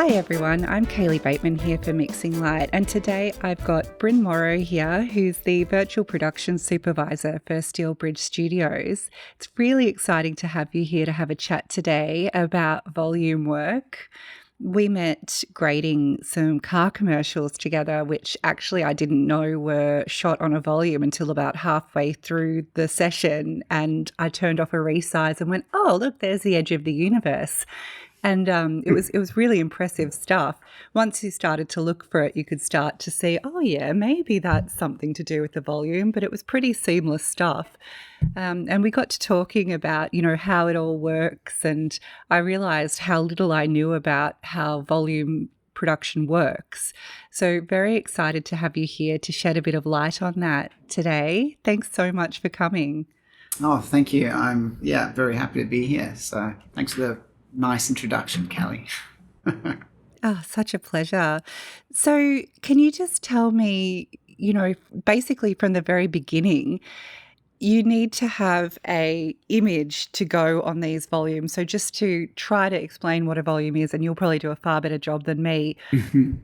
Hi everyone, I'm Kalie Bateman here for Mixing Light, and today I've got Bryn Morrow here, who's the Virtual Production Supervisor for Steelbridge Studios. It's really exciting to have you here to have a chat today about volume work. We met grading some car commercials together, which actually I didn't know were shot on a volume until about halfway through the session, and I turned off a resize and went, oh, look, there's the edge of the universe. And it was really impressive stuff. Once you started to look for it, you could start to see, oh yeah, maybe that's something to do with the volume, but it was pretty seamless stuff. And we got to talking about, how it all works, and I realised how little I knew about how volume production works. So very excited to have you here to shed a bit of light on that today. Thanks so much for coming. Oh, thank you. I'm very happy to be here. So thanks for the nice introduction, Kalie. Oh, such a pleasure. So can you just tell me, basically from the very beginning, you need to have a image to go on these volumes. So just to try to explain what a volume is, and you'll probably do a far better job than me,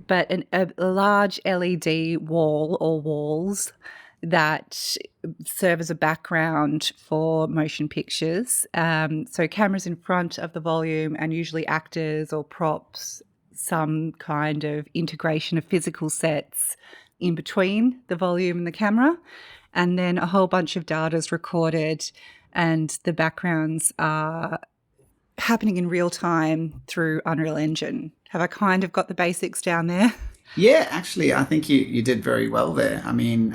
but a large LED wall or walls that serve as a background for motion pictures. So cameras in front of the volume and usually actors or props, some kind of integration of physical sets in between the volume and the camera. And then a whole bunch of data is recorded and the backgrounds are happening in real time through Unreal Engine. Have I kind of got the basics down there? Yeah, actually, I think you did very well there. I mean,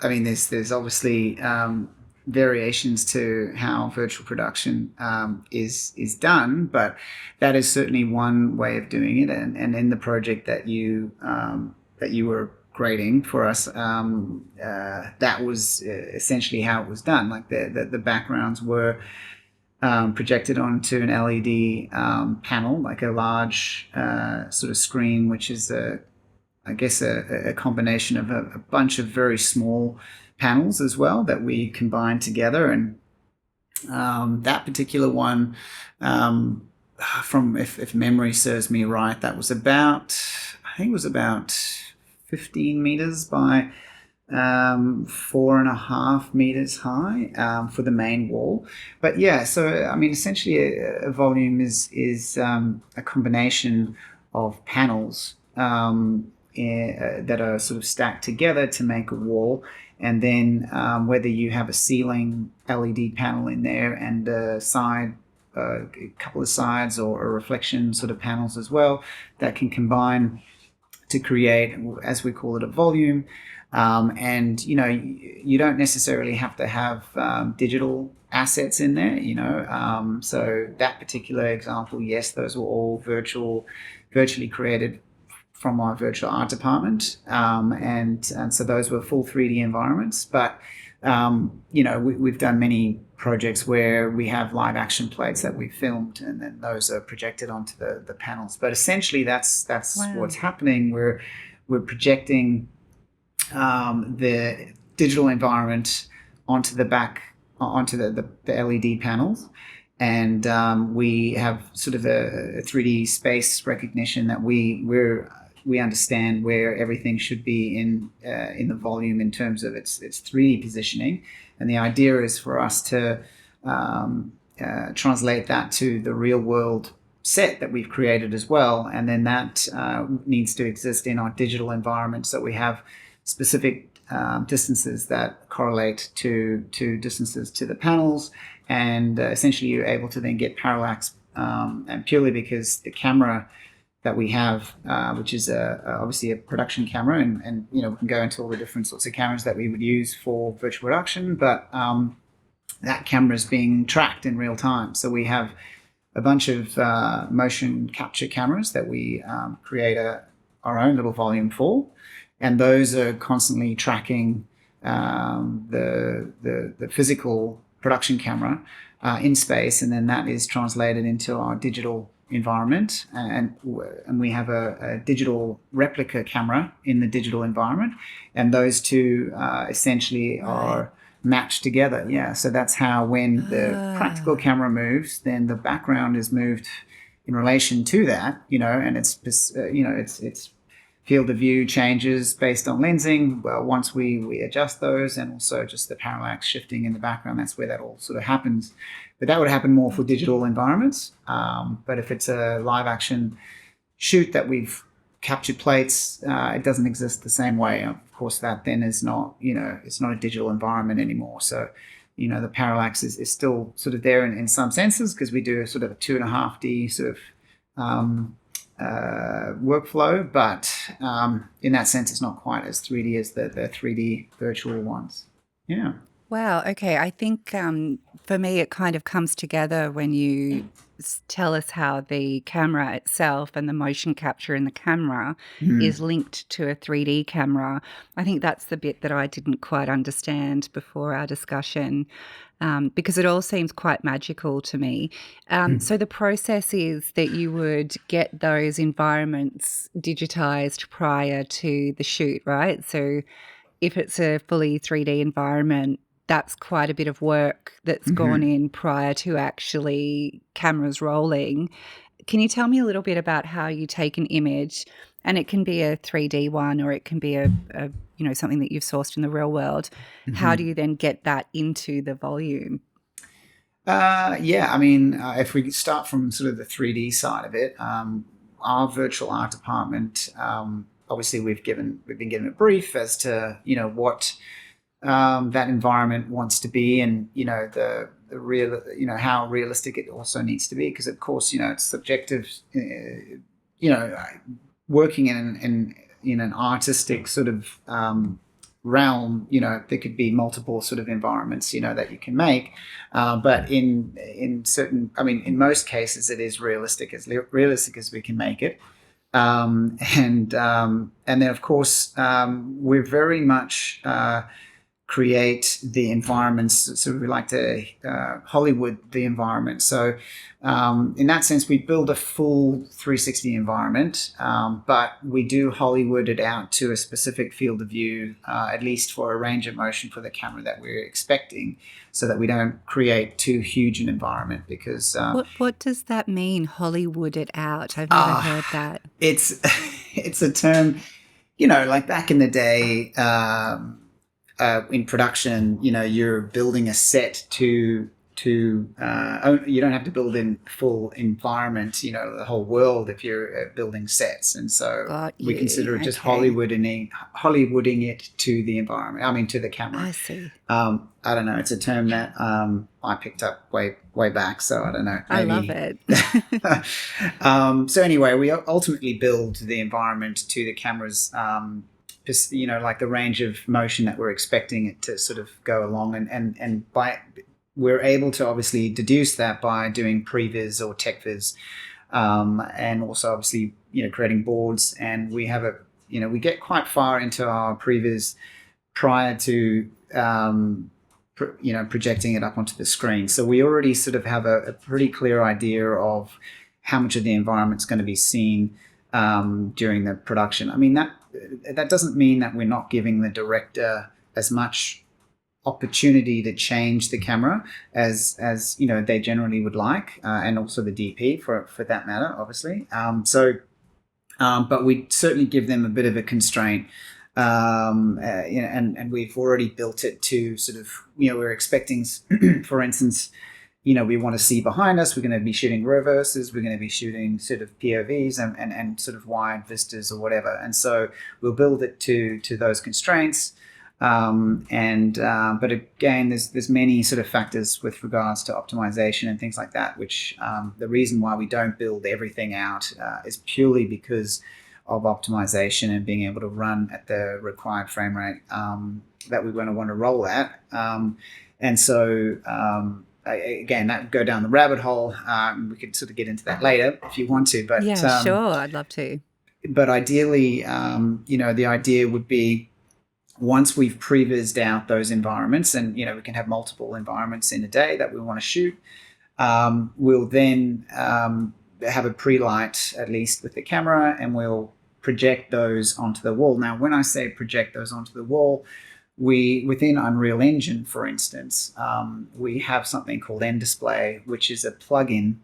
there's obviously variations to how virtual production is done, but that is certainly one way of doing it. And in the project that you were grading for us, that was essentially how it was done. Like the backgrounds were projected onto an LED panel, like a large sort of screen, which is a combination of a bunch of very small panels as well that we combined together. And that particular one, from if memory serves me right, that was about 15 meters by 4.5 meters high for the main wall. But yeah, so I mean, essentially a volume is a combination of panels that are sort of stacked together to make a wall. And then whether you have a ceiling LED panel in there and a couple of sides or a reflection sort of panels as well, that can combine to create, as we call it, a volume. And you don't necessarily have to have digital assets in there, so that particular example, yes, those were all virtually created from our virtual art department, and so those were full 3D environments. But we've done many projects where we have live action plates that we filmed, and then those are projected onto the panels. But essentially, that's wow. What's happening. We're projecting the digital environment onto the LED panels, and we have sort of a 3D space recognition that we understand where everything should be in the volume in terms of its 3D positioning. And the idea is for us to translate that to the real world set that we've created as well, and then that needs to exist in our digital environment. So we have specific distances that correlate to distances to the panels, and essentially you're able to then get parallax, and purely because the camera that we have, which is obviously a production camera, and we can go into all the different sorts of cameras that we would use for virtual production, but that camera is being tracked in real time. So we have a bunch of motion capture cameras that we create our own little volume for, and those are constantly tracking the physical production camera in space, and then that is translated into our digital environment, and we have a digital replica camera in the digital environment, and those two essentially are matched together. Yeah, so that's how when the practical camera moves, then the background is moved in relation to that, and it's field of view changes based on lensing. Well, once we adjust those, and also just the parallax shifting in the background, that's where that all sort of happens. But that would happen more for digital environments. But if it's a live action shoot that we've captured plates, it doesn't exist the same way. Of course, that then is not, it's not a digital environment anymore. So, the parallax is still sort of there in some senses, because we do a sort of a 2.5D sort of workflow, but in that sense, it's not quite as 3D as the 3D virtual ones. Yeah. Wow. Okay. I think for me, it kind of comes together when you tell us how the camera itself and the motion capture in the camera is linked to a 3D camera. I think that's the bit that I didn't quite understand before our discussion, because it all seems quite magical to me. So the process is that you would get those environments digitized prior to the shoot, right? So if it's a fully 3D environment, that's quite a bit of work that's gone in prior to actually cameras rolling. Can you tell me a little bit about how you take an image, and it can be a 3D one, or it can be a something that you've sourced in the real world. How do you then get that into the volume? If we start from sort of the 3D side of it, our virtual art department, obviously we've been given a brief as to what that environment wants to be, and the real, how realistic it also needs to be, because of course it's subjective. Working in an artistic sort of realm, there could be multiple sort of environments that you can make, but in certain, in most cases, it is realistic as we can make it. And then of course we're very much create the environments. So we like to Hollywood the environment. So in that sense, we build a full 360 environment, but we do Hollywood it out to a specific field of view, at least for a range of motion for the camera that we're expecting, so that we don't create too huge an environment. Because what does that mean, Hollywood it out? I've never heard that. It's a term, like back in the day. In production, you're building a set to you don't have to build in full environment, the whole world, if you're building sets. And so we consider it just Hollywooding it to the environment, to the camera. I see. I don't know. It's a term that I picked up way back. So I don't know. Maybe. I love it. So anyway, we ultimately build the environment to the camera's just, like the range of motion that we're expecting it to sort of go along, and we're able to obviously deduce that by doing previs or tech-viz, and also obviously creating boards. And we have we get quite far into our previs prior to projecting it up onto the screen. So we already sort of have a pretty clear idea of how much of the environment's going to be seen during the production. That doesn't mean that we're not giving the director as much opportunity to change the camera as they generally would like, and also the DP for that matter, obviously. But we certainly give them a bit of a constraint, and we've already built it to sort of we're expecting, for instance, we want to see behind us. We're going to be shooting reverses. We're going to be shooting sort of POVs and sort of wide vistas or whatever. And so we'll build it to those constraints. But again, there's many sort of factors with regards to optimization and things like that, which the reason why we don't build everything out is purely because of optimization and being able to run at the required frame rate that we're going to want to roll at. And so again, that would go down the rabbit hole. We could sort of get into that later if you want to. But yeah, sure, I'd love to. But ideally, the idea would be, once we've prevised out those environments, and we can have multiple environments in a day that we want to shoot, we'll then have a pre-light, at least with the camera, and we'll project those onto the wall. Now, when I say project those onto the wall, within Unreal Engine, for instance, we have something called End Display, which is a plugin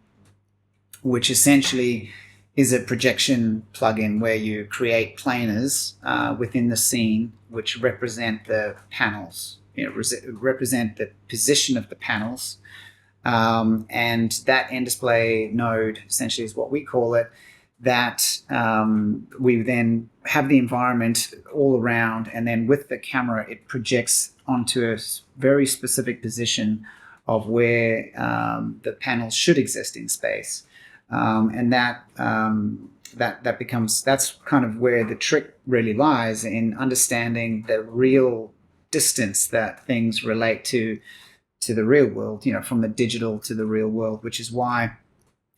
which essentially is a projection plugin where you create planers within the scene which represent the panels, represent the position of the panels. And that end display node essentially is what we call it, that we then have the environment all around, and then with the camera it projects onto a very specific position of where the panels should exist in space. And that's kind of where the trick really lies, in understanding the real distance that things relate to the real world, from the digital to the real world, which is why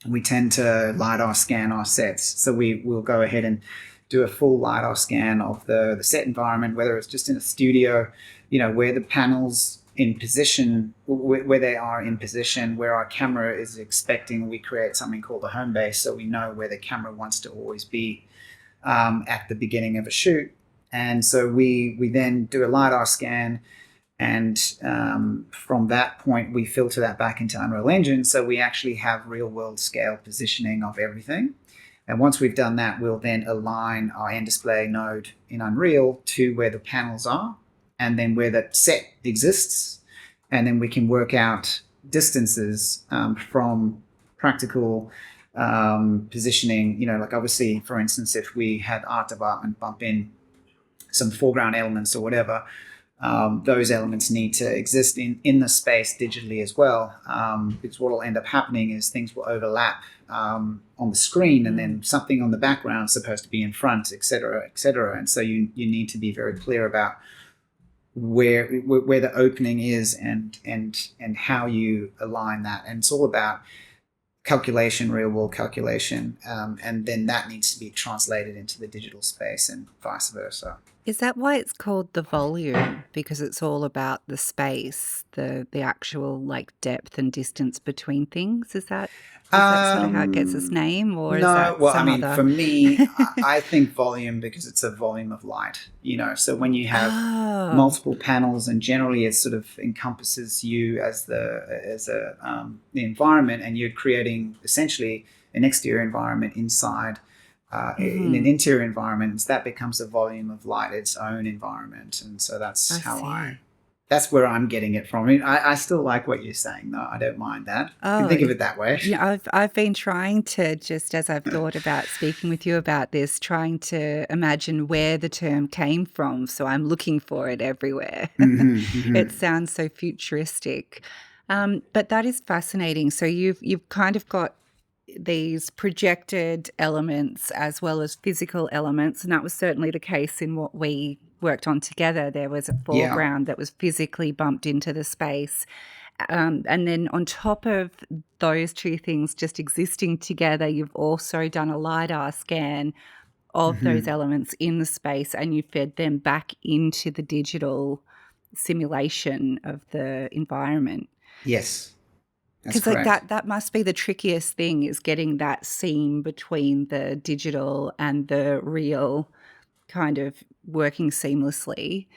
we tend to LiDAR scan our sets. So we'll go ahead and do a full LiDAR scan of the set environment, whether it's just in a studio, where the panels in position, where they are in position, where our camera is expecting. We create something called a home base, so we know where the camera wants to always be at the beginning of a shoot. And so we then do a LiDAR scan, and from that point we filter that back into Unreal Engine, so we actually have real world scale positioning of everything. And once we've done that, we'll then align our end display node in Unreal to where the panels are, and then where the set exists, and then we can work out distances from practical positioning. Like obviously, for instance, if we had art department bump in some foreground elements or whatever, those elements need to exist in the space digitally as well, because what will end up happening is things will overlap on the screen, and then something on the background is supposed to be in front, etc., etc. And so you need to be very clear about where the opening is and how you align that. And it's all about calculation, real world calculation, and then that needs to be translated into the digital space and vice versa. Is that why it's called the volume? Because it's all about the space, the actual like depth and distance between things? Is that sort of how it gets its name, or is that well, some for me, I think volume because it's a volume of light. So when you have multiple panels, and generally it sort of encompasses you as the environment, and you're creating essentially an exterior environment inside. In an interior environment, that becomes a volume of light, its own environment. And so that's that's where I'm getting it from. I still like what you're saying, though. I don't mind that. You can think of it that way. Yeah, I've been trying to, just as I've thought about speaking with you about this, trying to imagine where the term came from. So I'm looking for it everywhere. It sounds so futuristic. But that is fascinating. So you've kind of got these projected elements as well as physical elements, and that was certainly the case in what we worked on together. There was a foreground that was physically bumped into the space, and then on top of those two things just existing together, you've also done a LiDAR scan of those elements in the space, and you fed them back into the digital simulation of the environment. Yes. Because like that must be the trickiest thing, is getting that seam between the digital and the real kind of working seamlessly.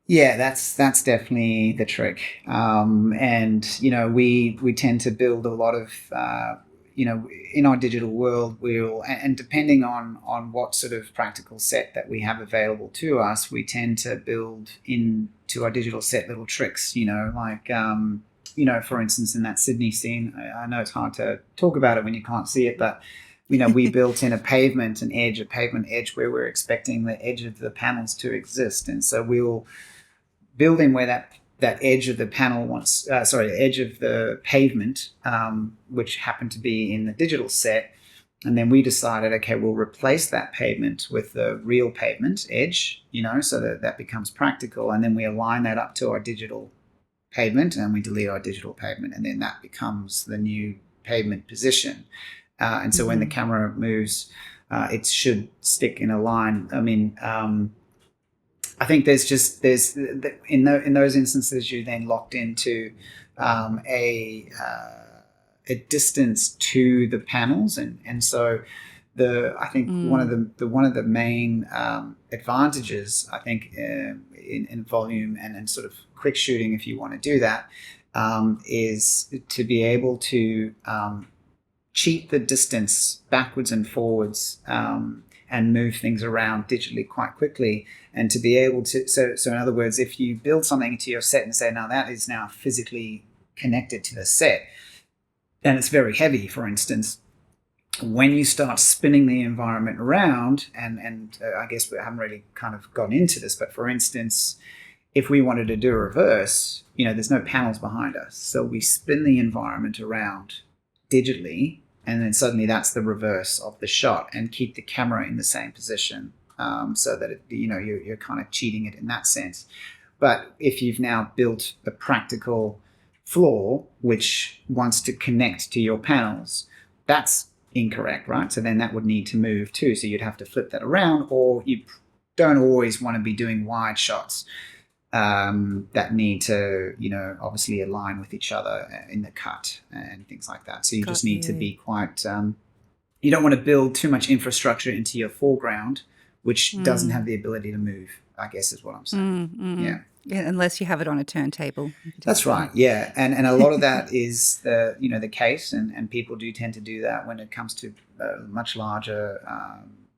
Yeah, that's definitely the trick. And we tend to build a lot of in our digital world, and depending on what sort of practical set that we have available to us, we tend to build into our digital set little tricks. For instance, in that Sydney scene, I know it's hard to talk about it when you can't see it, but, we built in a pavement edge where we're expecting the edge of the panels to exist. And so we'll build in where that edge of the panel edge of the pavement, which happened to be in the digital set. And then we decided, okay, we'll replace that pavement with the real pavement edge, so that becomes practical. And then we align that up to our digital pavement, and we delete our digital pavement, and then that becomes the new pavement position. And so when the camera moves, it should stick in a line. I think there's in those instances, you're then locked into a distance to the panels, and so I think one of the main advantages, I think, in volume and sort of quick shooting, if you want to do that, is to be able to cheat the distance backwards and forwards, and move things around digitally quite quickly, and to be able to, so in other words, if you build something into your set and say, now that is now physically connected to the set, and it's very heavy, for instance, when you start spinning the environment around, and I guess we haven't really kind of gone into this, but for instance, if we wanted to do a reverse, there's no panels behind us, so we spin the environment around digitally, and then suddenly that's the reverse of the shot, and keep the camera in the same position, so that you're kind of cheating it in that sense. But if you've now built a practical floor which wants to connect to your panels, that's incorrect, right? So then that would need to move too. So you'd have to flip that around, or you don't always want to be doing wide shots that need to, obviously align with each other in the cut and things like that. So you just need to be quite, you don't want to build too much infrastructure into your foreground, which doesn't have the ability to move, I guess is what I'm saying. Yeah, unless you have it on a turntable. That's right. Yeah, and a lot of that is the case, and people do tend to do that when it comes to much larger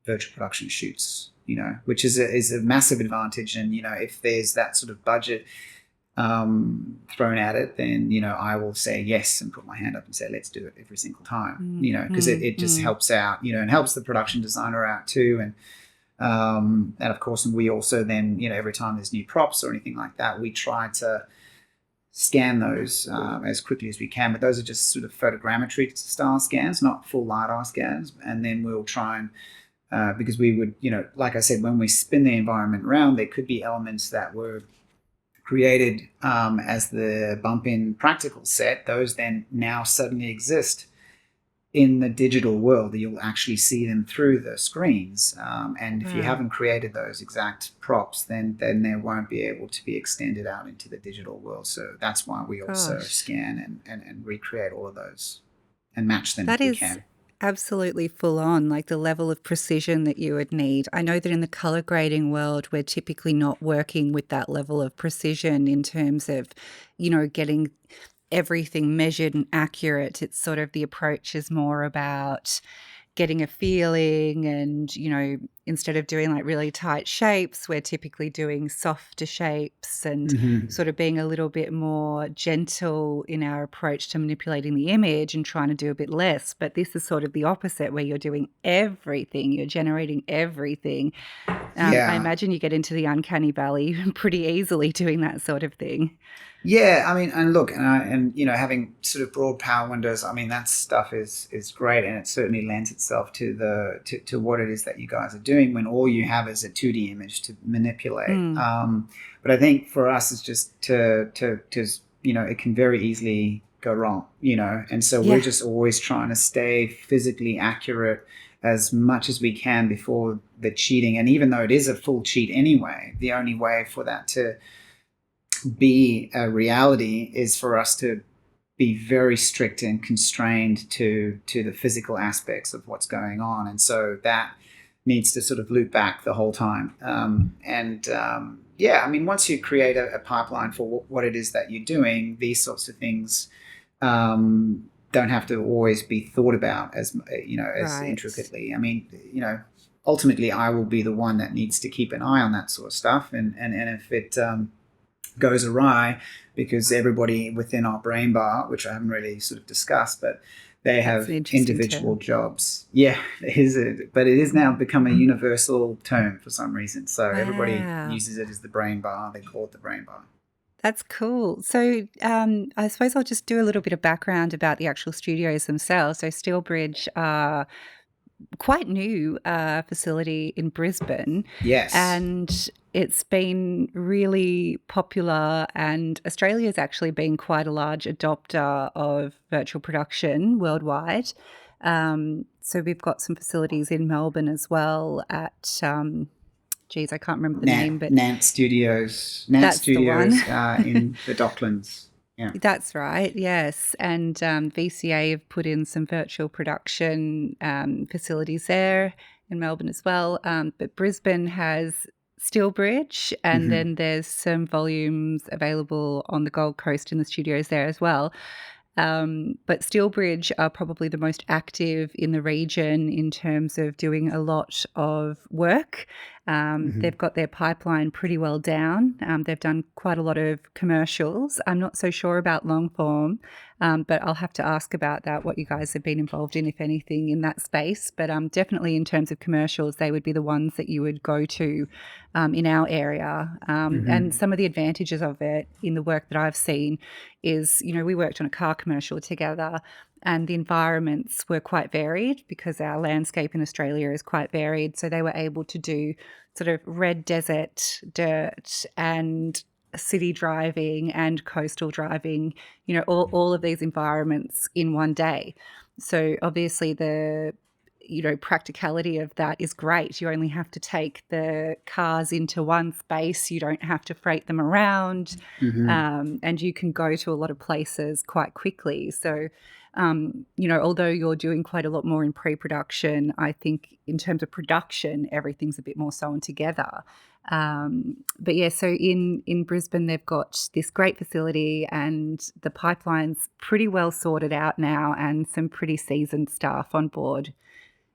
virtual production shoots. Which is a massive advantage, and if there's that sort of budget thrown at it, then I will say yes and put my hand up and say let's do it every single time. Because it just helps out, and helps the production designer out too, and of course, and we also then every time there's new props or anything like that, we try to scan those as quickly as we can, but those are just sort of photogrammetry style scans, not full LiDAR scans, and then we'll try and because we would, like I said, when we spin the environment around, there could be elements that were created as the bump-in practical set. Those then now suddenly exist in the digital world. You'll actually see them through the screens. And if you haven't created those exact props, then they won't be able to be extended out into the digital world. So that's why we also scan and recreate all of those and match them if we can. Absolutely full on, like the level of precision that you would need. I know that in the color grading world, we're typically not working with that level of precision in terms of, getting everything measured and accurate. It's sort of the approach is more about getting a feeling, and instead of doing like really tight shapes, we're typically doing softer shapes, and sort of being a little bit more gentle in our approach to manipulating the image and trying to do a bit less. But this is sort of the opposite, where you're doing everything, you're generating everything. I imagine you get into the uncanny valley pretty easily doing that sort of thing. Yeah, I mean, and look, and having sort of broad power windows, I mean, that stuff is great, and it certainly lends itself to to what it is that you guys are doing when all you have is a 2D image to manipulate. But I think for us, it's just to it can very easily go wrong, and so we're just always trying to stay physically accurate as much as we can before the cheating. And even though it is a full cheat anyway, the only way for that to be a reality is for us to be very strict and constrained to the physical aspects of what's going on, and so that needs to sort of loop back the whole time. I mean, once you create a pipeline for what it is that you're doing, these sorts of things don't have to always be thought about as intricately. I mean, ultimately I will be the one that needs to keep an eye on that sort of stuff, and if it goes awry, because everybody within our brain bar, which I haven't really sort of discussed, but they have individual jobs. Yeah, but it is now become a universal term for some reason. So everybody uses it as the brain bar. They call it the brain bar. That's cool. So I suppose I'll just do a little bit of background about the actual studios themselves. So Steelbridge are quite new facility in Brisbane. Yes. And it's been really popular, and Australia's actually been quite a large adopter of virtual production worldwide. So we've got some facilities in Melbourne as well at, I can't remember the name, but Nant Studios. That's the one. In the Docklands. Yeah. That's right, yes. And VCA have put in some virtual production facilities there in Melbourne as well. But Brisbane has Steelbridge, and then there's some volumes available on the Gold Coast in the studios there as well. But Steelbridge are probably the most active in the region in terms of doing a lot of work. They've got their pipeline pretty well down. They've done quite a lot of commercials. I'm not so sure about long form, but I'll have to ask about that, what you guys have been involved in, if anything, in that space. But definitely in terms of commercials, they would be the ones that you would go to in our area. And some of the advantages of it in the work that I've seen is, we worked on a car commercial together, and the environments were quite varied because our landscape in Australia is quite varied. So they were able to do sort of red desert, dirt, and city driving and coastal driving, all of these environments in one day. So obviously the practicality of that is great. You only have to take the cars into one space. You don't have to freight them around, and you can go to a lot of places quite quickly. So, although you're doing quite a lot more in pre-production, I think in terms of production, everything's a bit more sewn together. But yeah, so in Brisbane, they've got this great facility, and the pipeline's pretty well sorted out now, and some pretty seasoned staff on board,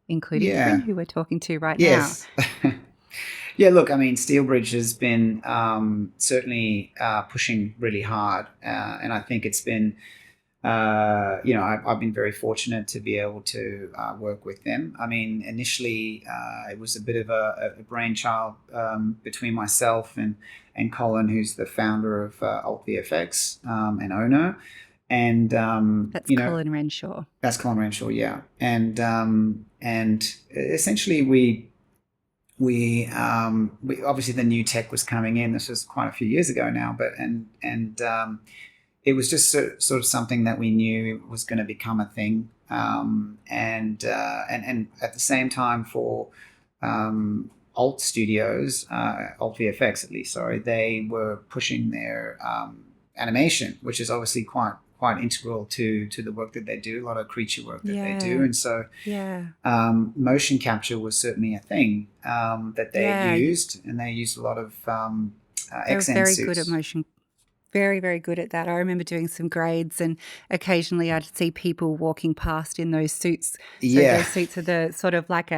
including Bryn, who we're talking to right now. Yeah, look, I mean, Steelbridge has been certainly pushing really hard, and I think it's been, I've been very fortunate to be able to work with them. I mean, initially it was a bit of a brainchild between myself and Colin, who's the founder of Alt VFX and owner. And that's Colin Renshaw. That's Colin Renshaw, yeah. And essentially we obviously the new tech was coming in. This was quite a few years ago now, but it was just sort of something that we knew was going to become a thing. And at the same time for Alt Studios, Alt VFX at least, sorry, they were pushing their animation, which is obviously quite integral to the work that they do, a lot of creature work that they do. And so motion capture was certainly a thing that they used, and they used a lot of XN They're very suits. good at motion. Very, very good at that. I remember doing some grades, and occasionally I'd see people walking past in those suits. So those suits are the sort of like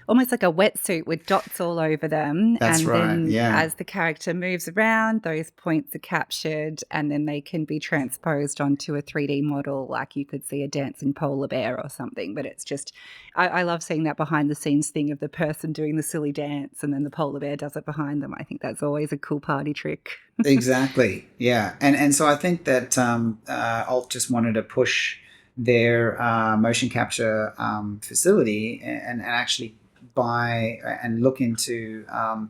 almost like a wetsuit with dots all over them. That's right. Then as the character moves around, those points are captured, and then they can be transposed onto a 3D model, like you could see a dancing polar bear or something. But it's just, I love seeing that behind the scenes thing of the person doing the silly dance and then the polar bear does it behind them. I think that's always a cool party trick. Exactly. Yeah. And so I think that Alt just wanted to push their motion capture facility and actually buy and look into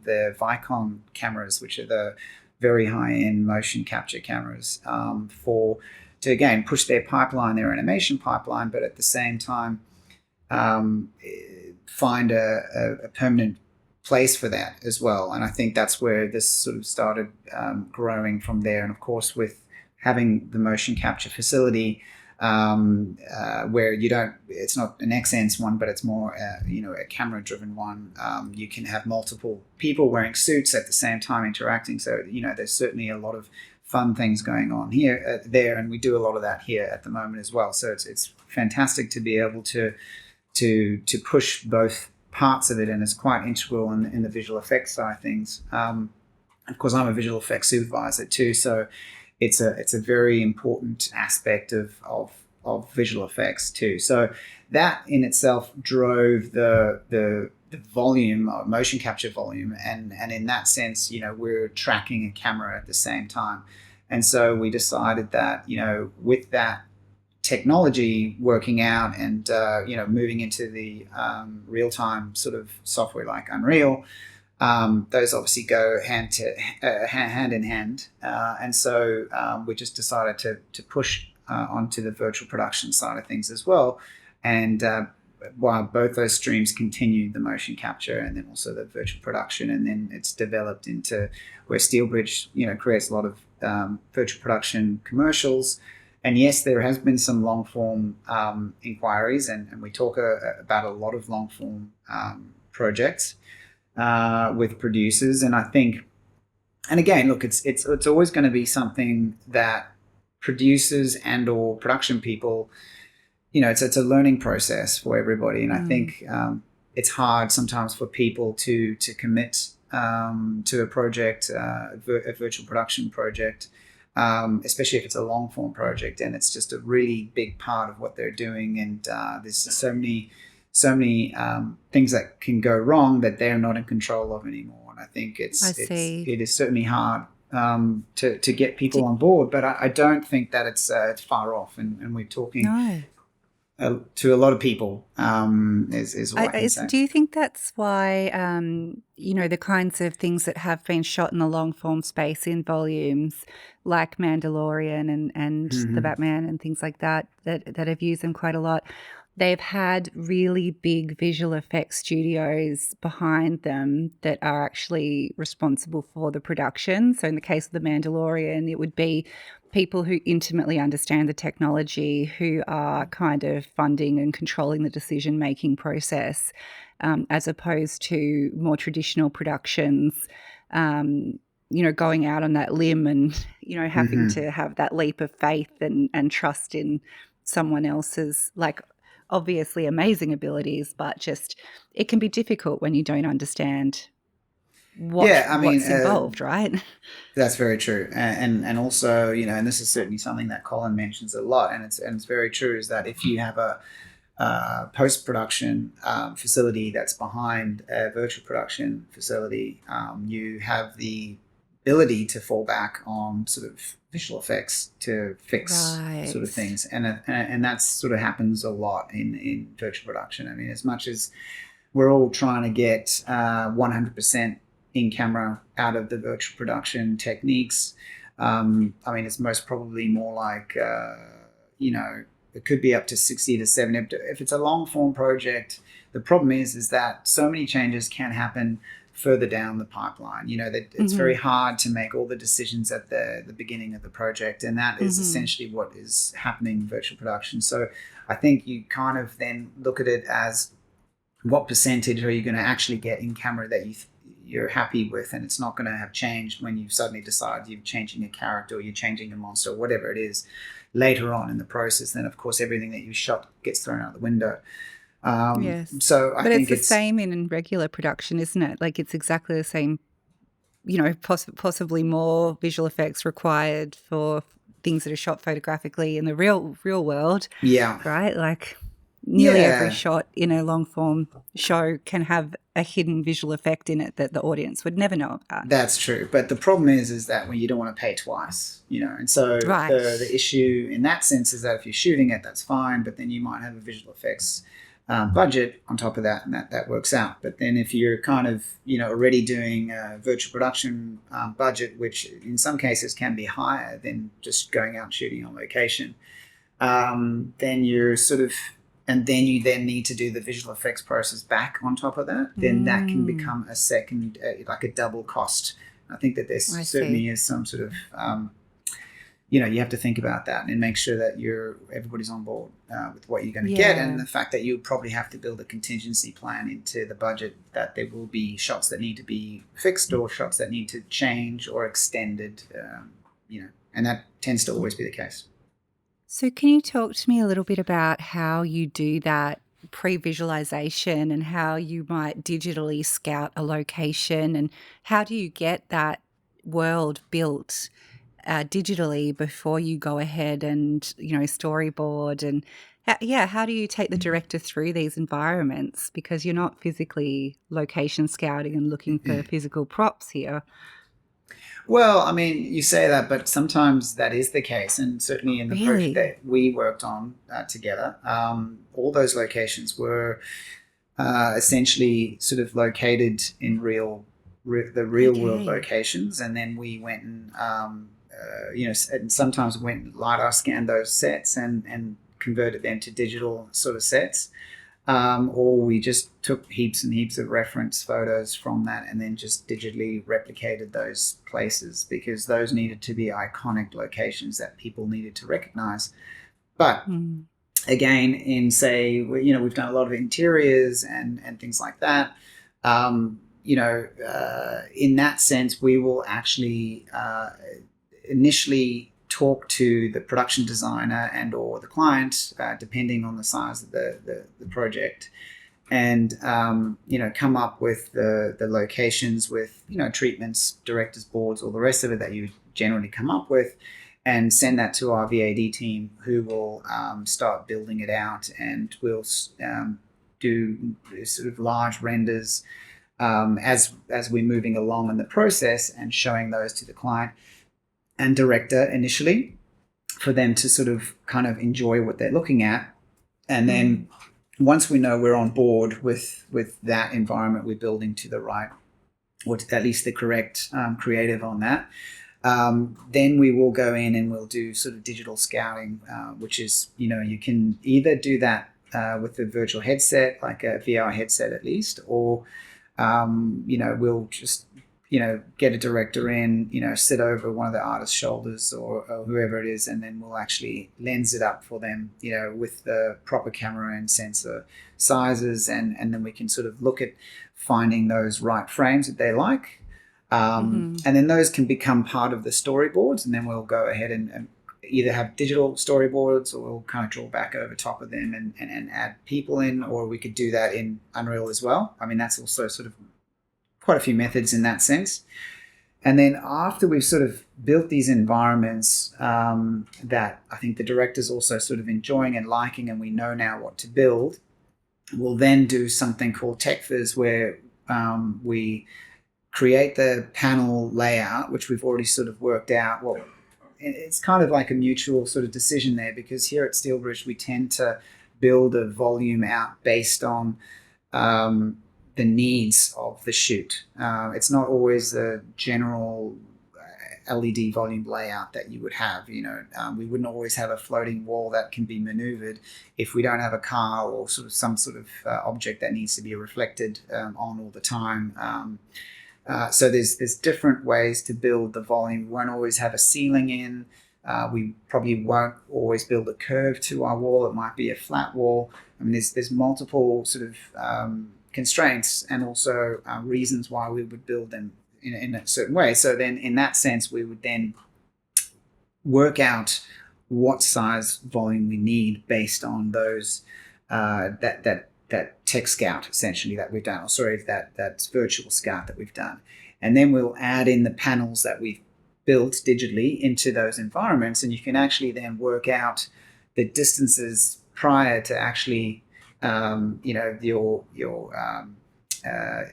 the Vicon cameras, which are the very high-end motion capture cameras to again push their pipeline, their animation pipeline, but at the same time find a permanent place for that as well. And I think that's where this sort of started growing from there. And of course, with having the motion capture facility where it's not an XN's one, but it's more a camera driven one. You can have multiple people wearing suits at the same time interacting. So there's certainly a lot of fun things going on there, and we do a lot of that here at the moment as well. So it's fantastic to be able to push both parts of it, and it's quite integral in the visual effects side of things. Of course, I'm a visual effects supervisor too, so it's a very important aspect of visual effects too. So that in itself drove the volume, motion capture volume, and in that sense, we're tracking a camera at the same time. And so we decided that with that technology working out and moving into the real-time sort of software like Unreal, those obviously go hand in hand, and so we just decided to push onto the virtual production side of things as well. And while both those streams continued, the motion capture and then also the virtual production, and then it's developed into where Steelbridge creates a lot of virtual production commercials. And yes, there has been some long form inquiries, and we talk about a lot of long form projects with producers. And I think, and again, look, it's always going to be something that producers and or production people, it's a learning process for everybody. And I think it's hard sometimes for people to commit to a project, a virtual production project, especially if it's a long form project and it's just a really big part of what they're doing. And there's so many things that can go wrong that they're not in control of anymore. And I think it is certainly hard to get people on board, but I don't think that it's far off. And we're talking to a lot of people, is what I can say. Do you think that's why, the kinds of things that have been shot in the long form space in volumes like Mandalorian and the Batman and things like that have used them quite a lot, they've had really big visual effects studios behind them that are actually responsible for the production. So in the case of the Mandalorian, it would be people who intimately understand the technology, who are kind of funding and controlling the decision-making process, as opposed to more traditional productions, going out on that limb and, having to have that leap of faith and trust in someone else's, like, obviously amazing abilities, but just it can be difficult when you don't understand what's involved, right? That's very true. And also, and this is certainly something that Colin mentions a lot, and it's very true, is that if you have a post-production facility that's behind a virtual production facility, you have the ability to fall back on sort of visual effects to fix sort of things, and that sort of happens a lot in virtual production. I mean, as much as we're all trying to get 100% in camera out of the virtual production techniques, I mean, it's most probably more like it could be up to 60 to 70. If it's a long form project, the problem is that so many changes can happen further down the pipeline. That it's very hard to make all the decisions at the beginning of the project, and that is essentially what is happening in virtual production. So I think you kind of then look at it as, what percentage are you going to actually get in camera that you're happy with, and it's not going to have changed when you suddenly decide you're changing a character or you're changing a monster or whatever it is later on in the process. Then of course everything that you shot gets thrown out the window. Yes. So I think it's the same in regular production, isn't it? Like, it's exactly the same, possibly more visual effects required for things that are shot photographically in the real world. Yeah. Right? Like, nearly every shot in a long form show can have a hidden visual effect in it that the audience would never know about. That's true. But the problem is that when you don't want to pay twice, and so the issue in that sense is that if you're shooting it, that's fine, but then you might have a visual effects budget on top of that, and that works out. But then if you're kind of already doing a virtual production budget, which in some cases can be higher than just going out and shooting on location, then you're sort of, and then you then need to do the visual effects process back on top of that, then that can become a second, like a double cost. I think that there certainly is some sort of you have to think about that and make sure that everybody's on board with what you're going to get, and the fact that you probably have to build a contingency plan into the budget, that there will be shots that need to be fixed or shots that need to change or extended, and that tends to always be the case. So can you talk to me a little bit about how you do that pre-visualization and how you might digitally scout a location, and how do you get that world built digitally before you go ahead and storyboard, and how do you take the director through these environments, because you're not physically location scouting and looking for physical props here? Well, I mean, you say that, but sometimes that is the case, and certainly in the project that we worked on together, all those locations were essentially sort of located in the real world locations, and then we went and and sometimes went and LiDAR scanned those sets and converted them to digital sort of sets, or we just took heaps and heaps of reference photos from that and then just digitally replicated those places, because those needed to be iconic locations that people needed to recognize. But again, in say, we've done a lot of interiors and things like that. In that sense, we will actually initially talk to the production designer and or the client, depending on the size of the project, and come up with the locations with treatments, directors boards, all the rest of it that you generally come up with, and send that to our VAD team, who will start building it out, and we'll do sort of large renders as we're moving along in the process, and showing those to the client and director initially, for them to sort of kind of enjoy what they're looking at. And then once we know we're on board with that environment we're building to the right, or at least the correct creative on that, then we will go in and we'll do sort of digital scouting, which is, you can either do that with a virtual headset, like a VR headset at least, or we'll just get a director in, sit over one of the artist's shoulders, or whoever it is, and then we'll actually lens it up for them, with the proper camera and sensor sizes, and then we can sort of look at finding those right frames that they like. And then those can become part of the storyboards, and then we'll go ahead and either have digital storyboards, or we'll kind of draw back over top of them and add people in, or we could do that in Unreal as well. I mean, that's also sort of quite a few methods in that sense. And then after we've sort of built these environments that I think the director's also sort of enjoying and liking, and we know now what to build, we'll then do something called tech viz, where we create the panel layout, which we've already sort of worked out. Well, it's kind of like a mutual sort of decision there, because here at Steelbridge we tend to build a volume out based on the needs of the shoot. It's not always the general LED volume layout that you would have. We wouldn't always have a floating wall that can be maneuvered if we don't have a car or sort of some sort of object that needs to be reflected on all the time. So there's different ways to build the volume. We won't always have a ceiling in. We probably won't always build a curve to our wall. It might be a flat wall. I mean, there's multiple sort of constraints, and also reasons why we would build them in a certain way. So then in that sense, we would then work out what size volume we need based on those that tech scout essentially that we've done, or sorry, that virtual scout that we've done. And then we'll add in the panels that we've built digitally into those environments, and you can actually then work out the distances prior to actually your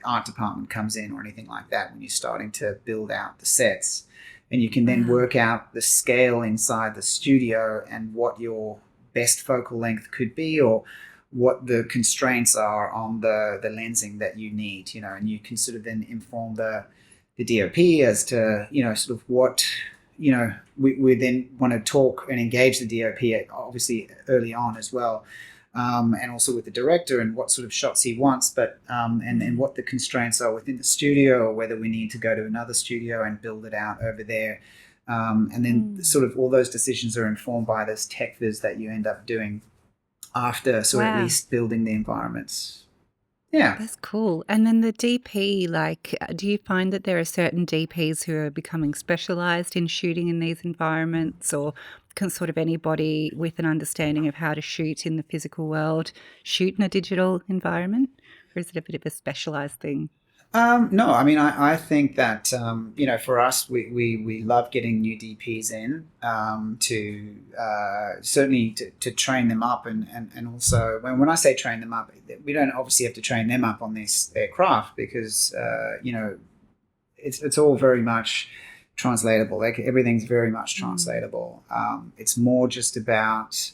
art department comes in, or anything like that, when you're starting to build out the sets. And you can then work out the scale inside the studio, and what your best focal length could be, or what the constraints are on the lensing that you need, and you can sort of then inform the DOP as to, sort of what, we then want to talk and engage the DOP obviously early on as well. And also with the director, and what sort of shots he wants, but and what the constraints are within the studio, or whether we need to go to another studio and build it out over there. And then sort of all those decisions are informed by this tech viz that you end up doing after, so at least building the environments. Yeah. That's cool. And then the DP, do you find that there are certain DPs who are becoming specialized in shooting in these environments, or can sort of anybody with an understanding of how to shoot in the physical world shoot in a digital environment, or is it a bit of a specialized thing? No, I mean, I think that, for us, we love getting new DPs in to certainly to train them up. And also, when I say train them up, we don't obviously have to train them up on their craft, because, it's all very much translatable. Like, everything's very much translatable. It's more just about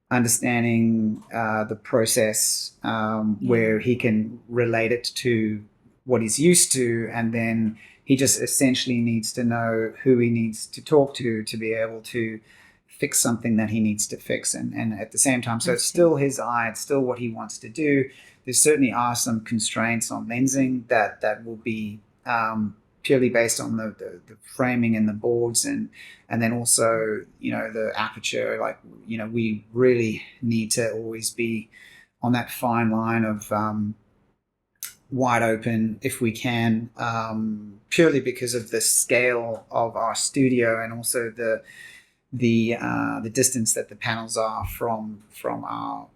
understanding the process where he can relate it to what he's used to, and then he just essentially needs to know who he needs to talk to be able to fix something that he needs to fix, and at the same time, so it's still his eye, it's still what he wants to do. There certainly are some constraints on lensing that will be purely based on the framing and the boards, and then also the aperture. Like, we really need to always be on that fine line of wide open if we can, purely because of the scale of our studio, and also the distance that the panels are from our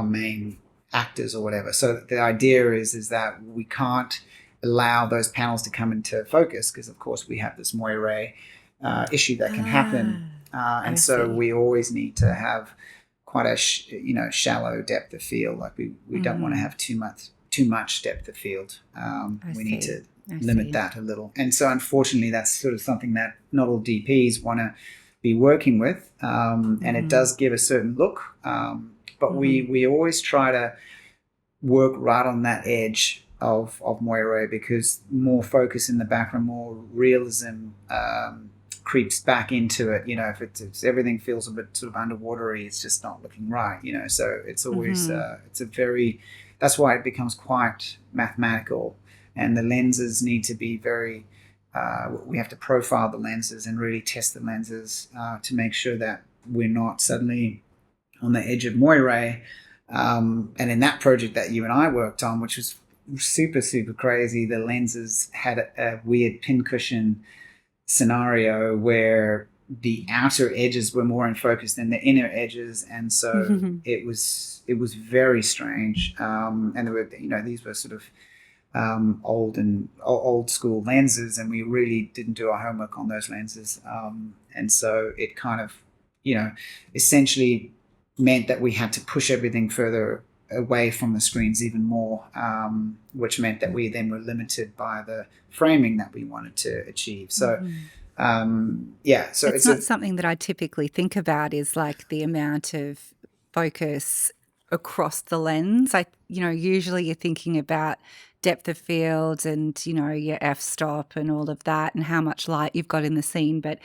main actors or whatever. So the idea is that we can't allow those panels to come into focus because, of course, we have this moire issue that can happen, and so we always need to have quite a shallow depth of field. Like we don't want to have too much depth of field. We need to limit that a little. And so unfortunately that's sort of something that not all DPs want to be working with, and it does give a certain look, but we always try to work right on that edge of moire, because more focus in the background, more realism creeps back into it. If it's everything feels a bit sort of underwatery, it's just not looking right. So it's always that's why it becomes quite mathematical, and the lenses need to be very. We have to profile the lenses and really test the lenses to make sure that we're not suddenly on the edge of moire. And in that project that you and I worked on, which was super, super crazy, the lenses had a weird pincushion scenario where the outer edges were more in focus than the inner edges, and so it was very strange. And there were these were sort of old school lenses, and we really didn't do our homework on those lenses, and so it kind of essentially meant that we had to push everything further away from the screens even more, which meant that we then were limited by the framing that we wanted to achieve. So so it's not something that I typically think about, is like the amount of focus across the lens. Usually you're thinking about depth of field and your f-stop and all of that and how much light you've got in the scene. But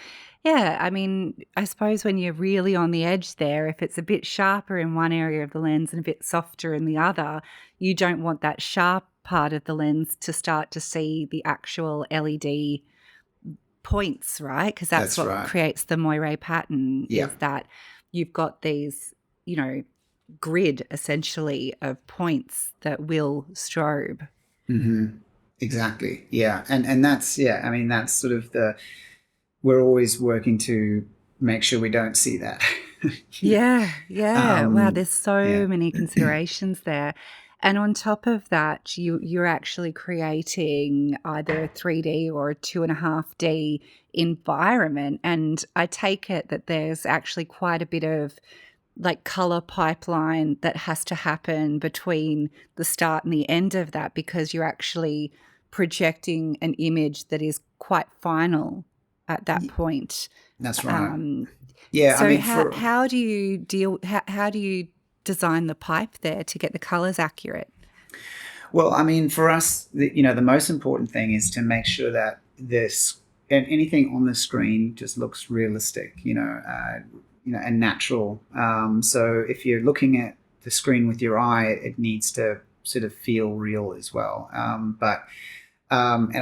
yeah, I mean, I suppose when you're really on the edge there, if it's a bit sharper in one area of the lens and a bit softer in the other, you don't want that sharp part of the lens to start to see the actual LED points, right? Because that's what right. creates the moire pattern, is that you've got these, grid essentially of points that will strobe. Exactly. Yeah. And that's, I mean, that's sort of we're always working to make sure we don't see that. Yeah. Wow, there's so many considerations there. And on top of that, you're actually creating either a 3D or a 2.5D environment. And I take it that there's actually quite a bit of like color pipeline that has to happen between the start and the end of that, because you're actually projecting an image that is quite final at that point. That's right. So I mean, how do you how do you design the pipe there to get the colors accurate? Well, I mean, for us, the most important thing is to make sure that anything on the screen just looks realistic, and natural. So if you're looking at the screen with your eye, it needs to sort of feel real as well. And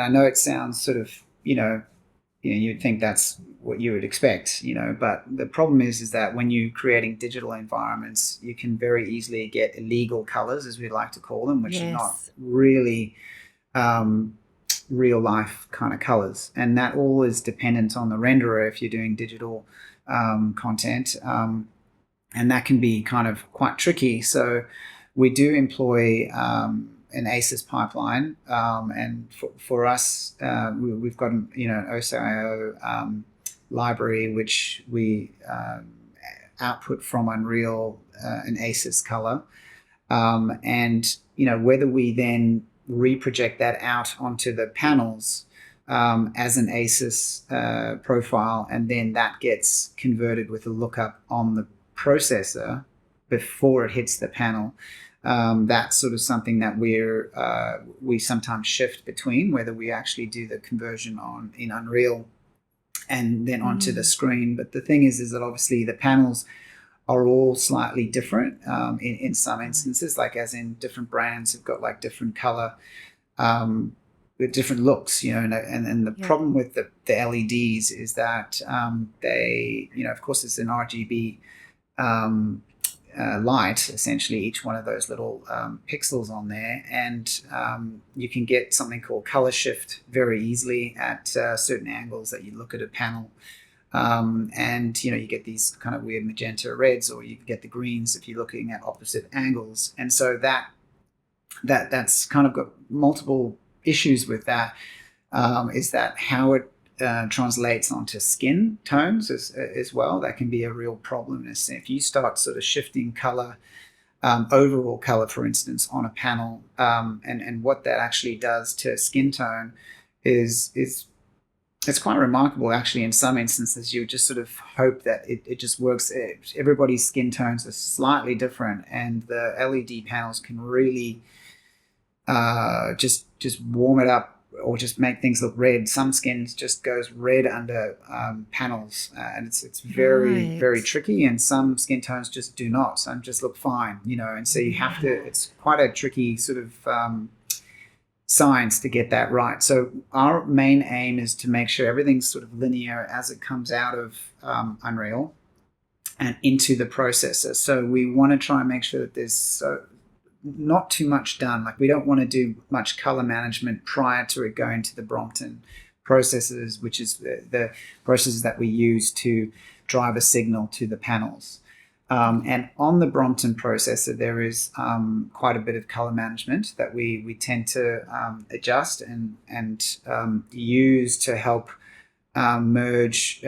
I know it sounds sort of, you'd think that's what you would expect, but the problem is that when you're creating digital environments, you can very easily get illegal colors, as we like to call them, which are not really real life kind of colors. And that all is dependent on the renderer if you're doing digital content. And that can be kind of quite tricky. So we do employ an ACES pipeline, and for us, we've got an OCIO library which we output from Unreal, an ACES color, and whether we then reproject that out onto the panels as an ACES profile, and then that gets converted with a lookup on the processor before it hits the panel. That's sort of something that we sometimes shift between, whether we actually do the conversion in Unreal and then onto the screen. But the thing is that obviously the panels are all slightly different in some instances, like as in different brands have got like different color with different looks, and the problem with the LEDs is that they, of course it's an RGB light, essentially, each one of those little pixels on there, and you can get something called color shift very easily at certain angles that you look at a panel. And you get these kind of weird magenta reds, or you get the greens if you're looking at opposite angles. And so that's kind of got multiple issues with that. Is that how it translates onto skin tones as well? That can be a real problem. If you start sort of shifting color, overall color, for instance, on a panel, and what that actually does to skin tone is it's quite remarkable, actually. In some instances, you just sort of hope that it just works. Everybody's skin tones are slightly different, and the LED panels can really just warm it up, or just make things look red. Some skins just goes red under panels, and it's very, very tricky. And some skin tones just do not. Some just look fine, And so you have to. It's quite a tricky sort of science to get that right. So our main aim is to make sure everything's sort of linear as it comes out of Unreal and into the processor. So we want to try and make sure that there's not too much done. Like, we don't want to do much color management prior to it going to the Brompton processors, which is the processes that we use to drive a signal to the panels. And on the Brompton processor, there is quite a bit of color management that we tend to adjust and use to help merge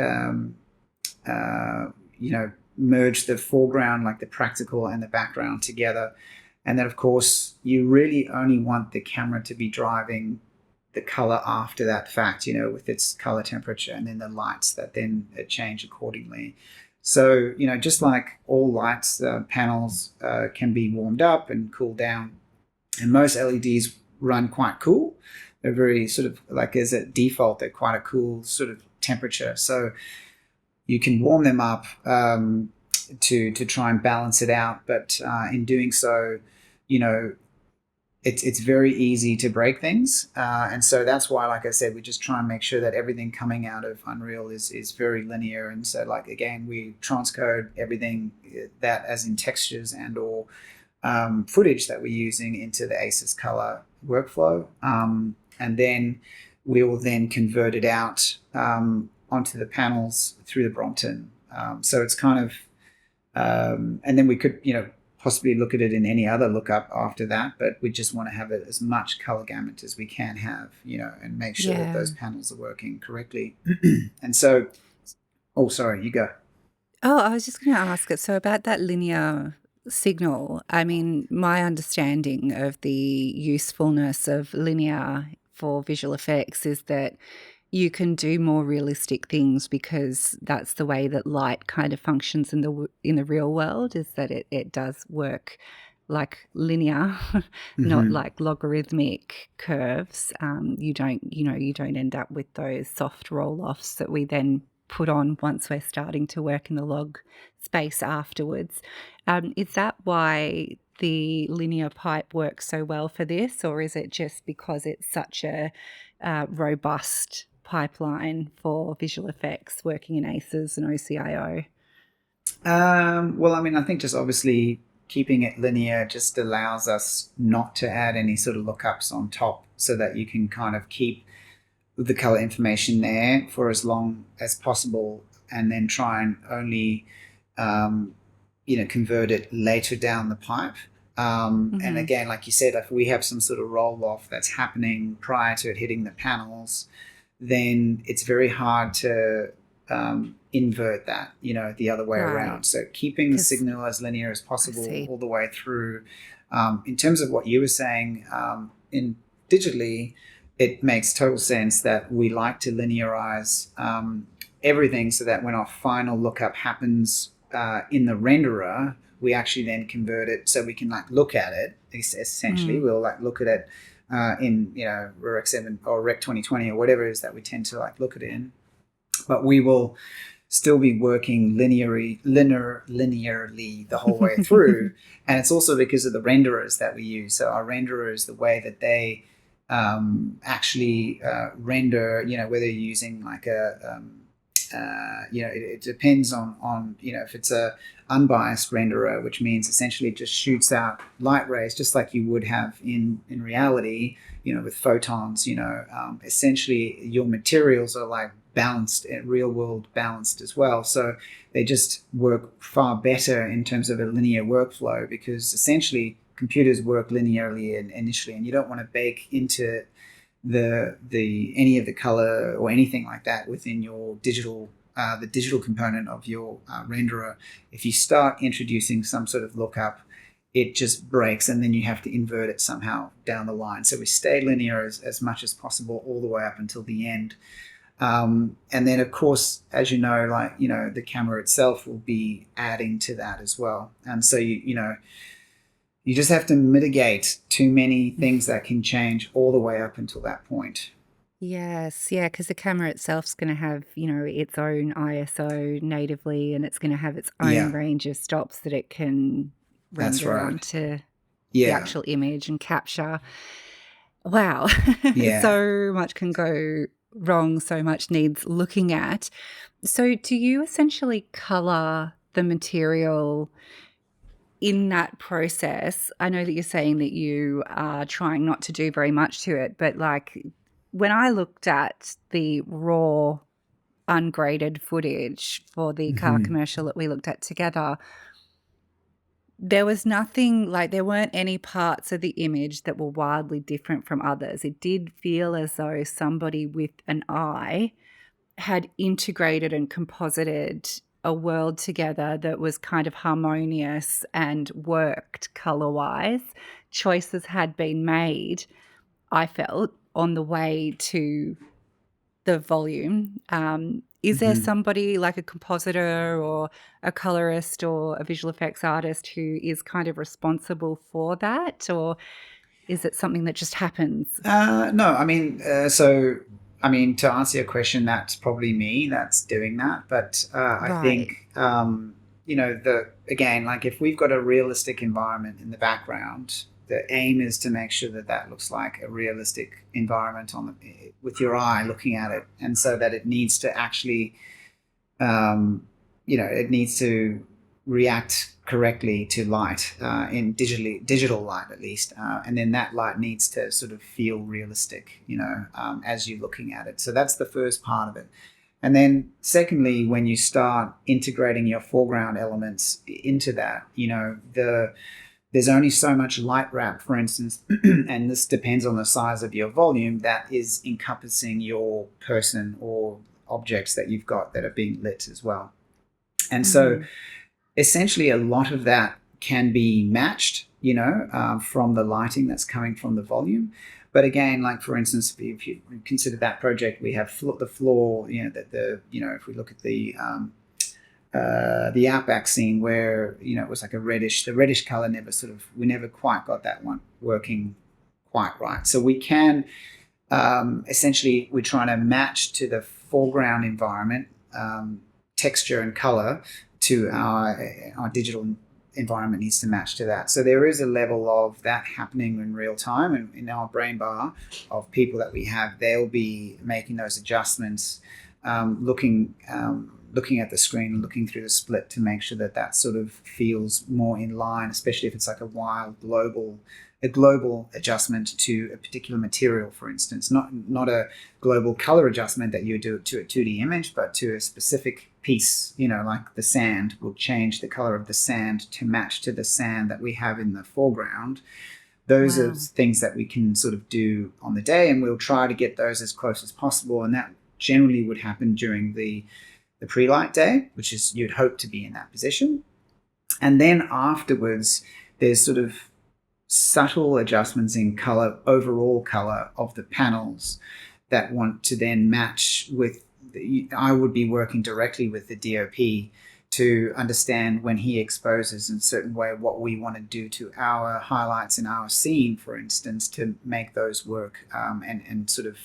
merge the foreground, like the practical, and the background together. And then, of course, you really only want the camera to be driving the color after that fact, with its color temperature, and then the lights that then change accordingly. So, just like all lights, panels can be warmed up and cooled down. And most LEDs run quite cool. They're very sort of like, as a default, they're quite a cool sort of temperature. So you can warm them up to try and balance it out. But in doing so, it's very easy to break things. And so that's why, like I said, we just try and make sure that everything coming out of Unreal is very linear. And so, like, again, we transcode everything that, as in textures and or footage that we're using, into the ACES color workflow. And then we will then convert it out onto the panels through the Brompton. So it's kind of, and then we could, possibly look at it in any other lookup after that, but we just want to have it as much color gamut as we can have, and make sure that those panels are working correctly. And so, sorry, you go. Oh, I was just going to ask it. So about that linear signal, I mean, my understanding of the usefulness of linear for visual effects is that you can do more realistic things, because that's the way that light kind of functions in the real world, is that it does work like linear, not like logarithmic curves. You don't end up with those soft roll-offs that we then put on once we're starting to work in the log space afterwards. Is that why the linear pipe works so well for this, or is it just because it's such a robust pipeline for visual effects working in ACES and OCIO? Well, I mean, I think just obviously keeping it linear just allows us not to add any sort of lookups on top, so that you can kind of keep the color information there for as long as possible, and then try and only convert it later down the pipe. And again, like you said, if we have some sort of roll off that's happening prior to it hitting the panels, then it's very hard to invert that, the other way around. So keeping the signal as linear as possible all the way through. In terms of what you were saying, in digitally, it makes total sense that we like to linearize everything, so that when our final lookup happens in the renderer, we actually then convert it so we can look at it. Essentially, we'll look at it in Rec 7 or Rec 2020 or whatever it is that we tend to look at it in, but we will still be working linearly the whole way through. And it's also because of the renderers that we use. So our renderers, the way that they actually render, whether you're using it depends on if it's a unbiased renderer, which means essentially it just shoots out light rays just like you would have in reality, with photons. Essentially your materials are like balanced, real world balanced as well. So they just work far better in terms of a linear workflow, because essentially computers work linearly initially, and you don't want to bake into the any of the color or anything like that within your digital the digital component of your renderer. If you start introducing some sort of lookup, it just breaks, and then you have to invert it somehow down the line. So we stay linear as much as possible all the way up until the end. And then, of course, as you know, the camera itself will be adding to that as well. And so, you just have to mitigate too many things that can change all the way up until that point. Yes, yeah, because the camera itself's going to have, its own ISO natively, and it's going to have its own Yeah, range of stops that it can that's render right. onto the Yeah, actual image and capture. Wow, yeah. so much can go wrong, so much needs looking at. So do you essentially color the material in that process? I know that you're saying that you are trying not to do very much to it, but like when I looked at the raw ungraded footage for the car Hmm. commercial that we looked at together, there was nothing, like there weren't any parts of the image that were wildly different from others. It did feel as though somebody with an eye had integrated and composited a world together that was kind of harmonious and worked color-wise. Choices had been made, I felt, on the way to the volume. Is there Hmm. somebody like a compositor or a colorist or a visual effects artist who is kind of responsible for that, or is it something that just happens? No, to answer your question, that's probably me that's doing that. But I Right. think, the again, like if we've got a realistic environment in the background, the aim is to make sure that that looks like a realistic environment with your eye looking at it, and so that it needs to actually it needs to react correctly to light in digital light at least, and then that light needs to sort of feel realistic, as you're looking at it. So that's the first part of it. And then secondly, when you start integrating your foreground elements into that, there's only so much light wrap, for instance, and this depends on the size of your volume that is encompassing your person or objects that you've got that are being lit as well. And so Mhm. essentially a lot of that can be matched, from the lighting that's coming from the volume. But again, like for instance, if you consider that project, we have the floor, if we look at the outback scene where, it was like the reddish color we never quite got that one working quite right. So we can, essentially, we're trying to match to the foreground environment, texture and color to our digital environment needs to match to that. So there is a level of that happening in real time, and in our brain bar of people that we have, they'll be making those adjustments, looking at the screen, looking through the split to make sure that that sort of feels more in line, especially if it's like a global adjustment to a particular material, for instance, not a global color adjustment that you do to a 2D image, but to a specific piece, like the sand will change the color of the sand to match to the sand that we have in the foreground. Those are Wow. things that we can sort of do on the day, and we'll try to get those as close as possible. And that generally would happen during the pre-light day, which is you'd hope to be in that position. And then afterwards, there's sort of subtle adjustments in color, overall color of the panels that want to then match with I would be working directly with the DOP to understand when he exposes in a certain way what we want to do to our highlights in our scene, for instance, to make those work, and sort of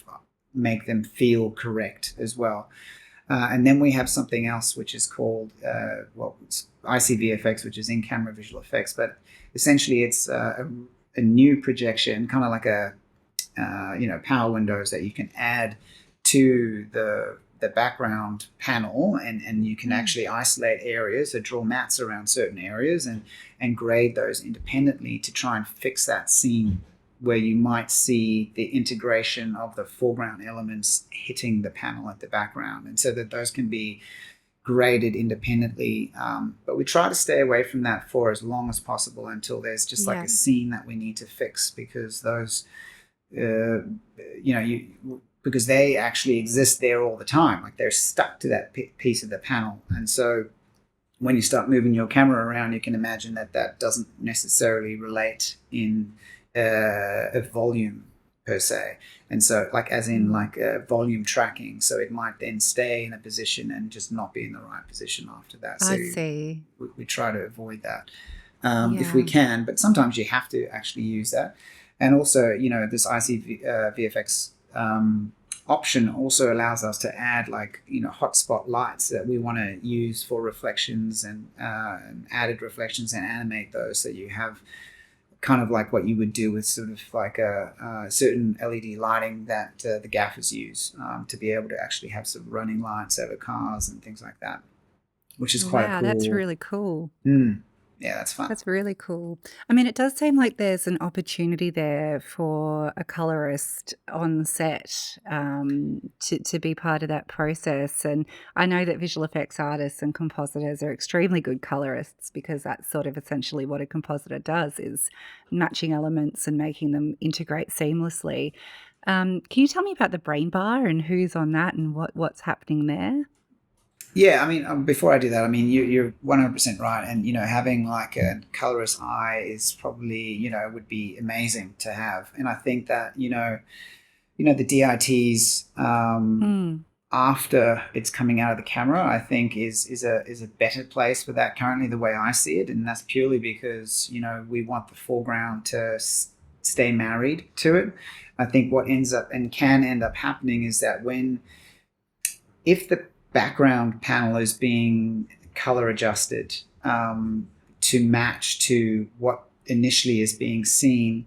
make them feel correct as well. And then we have something else which is called, it's ICVFX, which is in-camera visual effects, but essentially it's a new projection, kind of like power windows that you can add to the background panel, and you can Mm. actually isolate areas, so draw mats around certain areas and grade those independently to try and fix that scene where you might see the integration of the foreground elements hitting the panel at the background, and so that those can be graded independently. But we try to stay away from that for as long as possible until there's just like a scene that we need to fix, because those, because they actually exist there all the time. Like they're stuck to that piece of the panel. And so when you start moving your camera around, you can imagine that that doesn't necessarily relate in a volume per se. And so like as in like volume tracking. So it might then stay in a position and just not be in the right position after that. So I see. We try to avoid that if we can, but sometimes you have to actually use that. And also, this IC VFX option also allows us to add like, hotspot lights that we want to use for reflections and added reflections, and animate those, so you have kind of like what you would do with sort of like a certain LED lighting that the gaffers use to be able to actually have some running lights over cars and things like that, which is quite cool. That's really cool. Yeah, that's fun. That's really cool. I mean, it does seem like there's an opportunity there for a colorist on set to be part of that process. And I know that visual effects artists and compositors are extremely good colorists, because that's sort of essentially what a compositor does, is matching elements and making them integrate seamlessly. Can you tell me about the brain bar and who's on that and what's happening there? Yeah, I mean, before I do that, I mean, you're 100% right. And, having like a colorist eye is probably, would be amazing to have. And I think that, the DITs after it's coming out of the camera, I think is a better place for that currently, the way I see it. And that's purely because, we want the foreground to stay married to it. I think what ends up and can end up happening is that if the background panel is being color adjusted to match to what initially is being seen,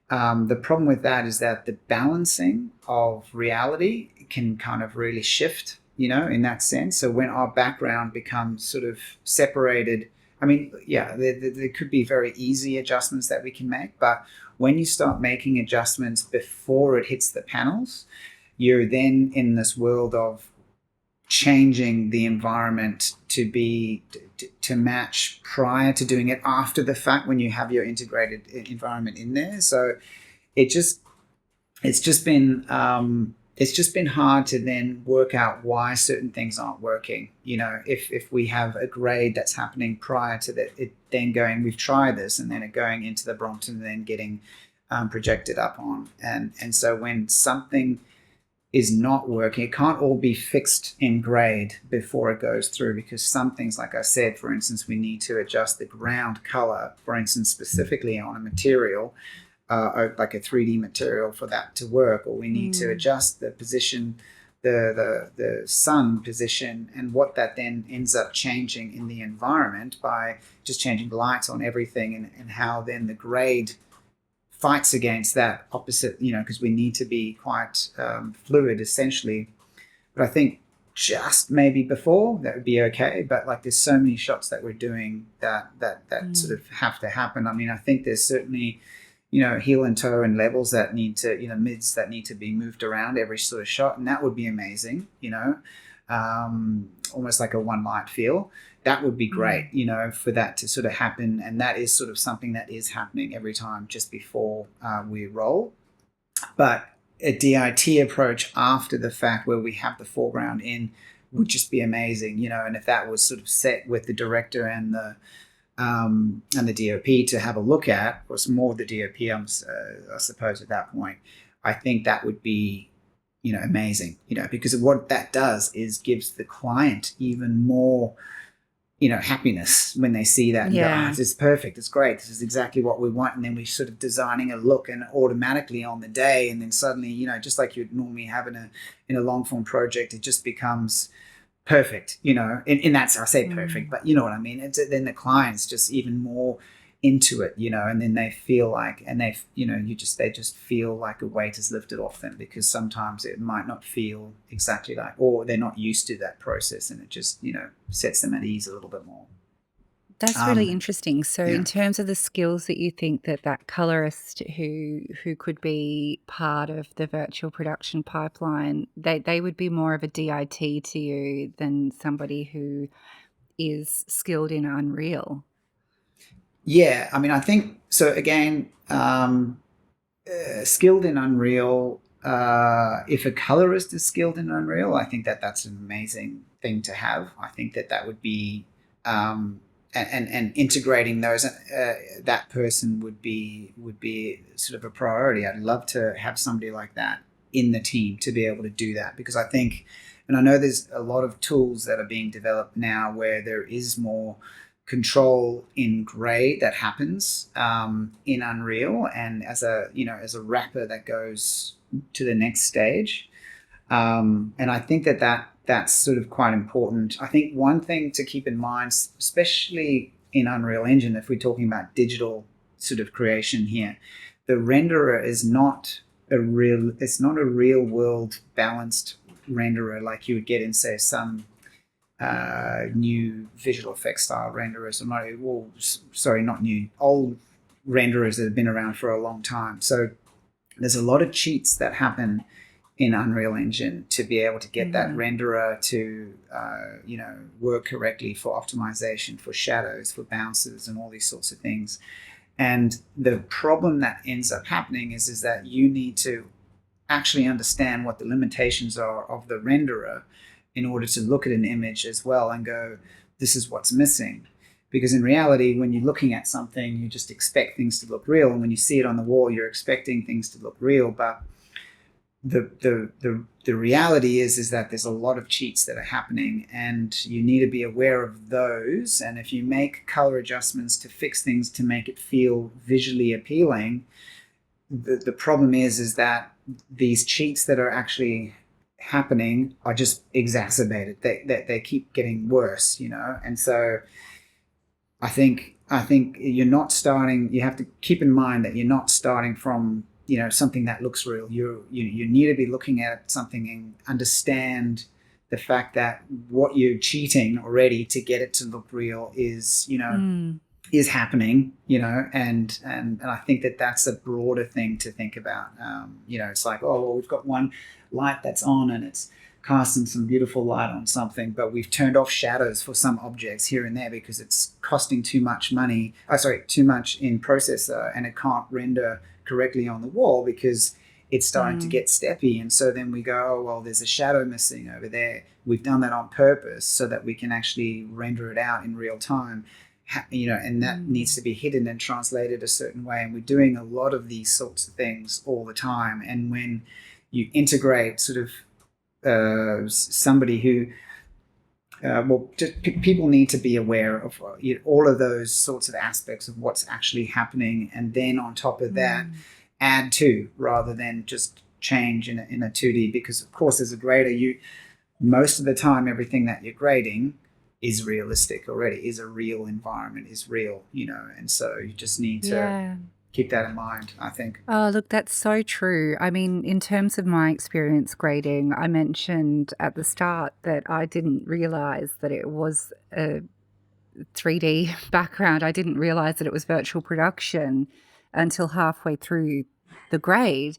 the problem with that is that the balancing of reality can kind of really shift, in that sense. So when our background becomes sort of separated, I mean, yeah, there could be very easy adjustments that we can make, but when you start making adjustments before it hits the panels, you're then in this world of changing the environment to match prior to doing it after the fact, when you have your integrated environment in there. So it's just been hard to then work out why certain things aren't working. If we have a grade that's happening prior to that, it then going, we've tried this, and then it going into the Brompton and then getting projected up on. And so when something is not working, it can't all be fixed in grade before it goes through, because some things, like I said, for instance, we need to adjust the ground color, for instance, specifically on a material, like a 3D material, for that to work, or we need to adjust the position, the sun position, and what that then ends up changing in the environment by just changing lights on everything, and how then the grade fights against that opposite, because we need to be quite fluid, essentially. But I think just maybe before, that would be okay. But like, there's so many shots that we're doing that sort of have to happen. I mean, I think there's certainly, heel and toe and levels that need to, mids that need to be moved around every sort of shot, and that would be amazing, almost like a one light feel. That would be great, for that to sort of happen. And that is sort of something that is happening every time just before we roll. But a DIT approach after the fact, where we have the foreground in, would just be amazing, and if that was sort of set with the director and the DOP to have a look at, or some more of the DOP, I suppose at that point, I think that would be, amazing, because what that does is gives the client even more, happiness when they see that and go, this is perfect, it's great, this is exactly what we want. And then we're sort of designing a look, and automatically on the day, and then suddenly, just like you'd normally have in a long form project, it just becomes perfect, in that, I say perfect, but you know what I mean. Then the client's just even more into it, and then they feel like, and they just feel like a weight is lifted off them, because sometimes it might not feel exactly like, or they're not used to that process, and it just, sets them at ease a little bit more. That's really interesting. So Yeah. in terms of the skills that you think that colorist who could be part of the virtual production pipeline, they would be more of a DIT to you than somebody who is skilled in Unreal. Yeah, I mean, I think so. Again, skilled in Unreal. If a colorist is skilled in Unreal, I think that that's an amazing thing to have. I think that that would be, and integrating those, that person would be sort of a priority. I'd love to have somebody like that in the team to be able to do that, because I think, and I know there's a lot of tools that are being developed now where there is more control in grey that happens in Unreal, and as a wrapper that goes to the next stage. And I think that's sort of quite important. I think one thing to keep in mind, especially in Unreal Engine, if we're talking about digital sort of creation here, the renderer is not it's not a real world balanced renderer like you would get in, say, some new visual effects style renderers, not new, old renderers that have been around for a long time. So there's a lot of cheats that happen in Unreal Engine to be able to get that renderer to work correctly for optimization, for shadows, for bounces, and all these sorts of things. And the problem that ends up happening is that you need to actually understand what the limitations are of the renderer in order to look at an image as well and go, this is what's missing. Because in reality, when you're looking at something, you just expect things to look real. And when you see it on the wall, you're expecting things to look real. But the reality is that there's a lot of cheats that are happening, and you need to be aware of those. And if you make color adjustments to fix things to make it feel visually appealing, the problem is that these cheats that are actually happening are just exacerbated. They keep getting worse, and so I think you're not starting. You have to keep in mind that you're not starting from something that looks real. You need to be looking at something and understand the fact that what you're cheating already to get it to look real is is happening, and I think that that's a broader thing to think about. It's like, oh, well, we've got one light that's on and it's casting some beautiful light on something, but we've turned off shadows for some objects here and there because it's costing too much money. Too much in processor, and it can't render correctly on the wall because it's starting to get steppy. And so then we go, oh, well, there's a shadow missing over there. We've done that on purpose so that we can actually render it out in real time. And that needs to be hidden and translated a certain way. And we're doing a lot of these sorts of things all the time. And when you integrate sort of somebody who, people need to be aware of all of those sorts of aspects of what's actually happening. And then on top of that, add to, rather than just change in a 2D. Because, of course, as a grader, most of the time, everything that you're grading is realistic already, is a real environment, is real, and so you just need to keep that in mind, I think. Oh, look, that's so true. I mean, in terms of my experience grading, I mentioned at the start that I didn't realize that it was a 3D background. I didn't realize that it was virtual production until halfway through the grade.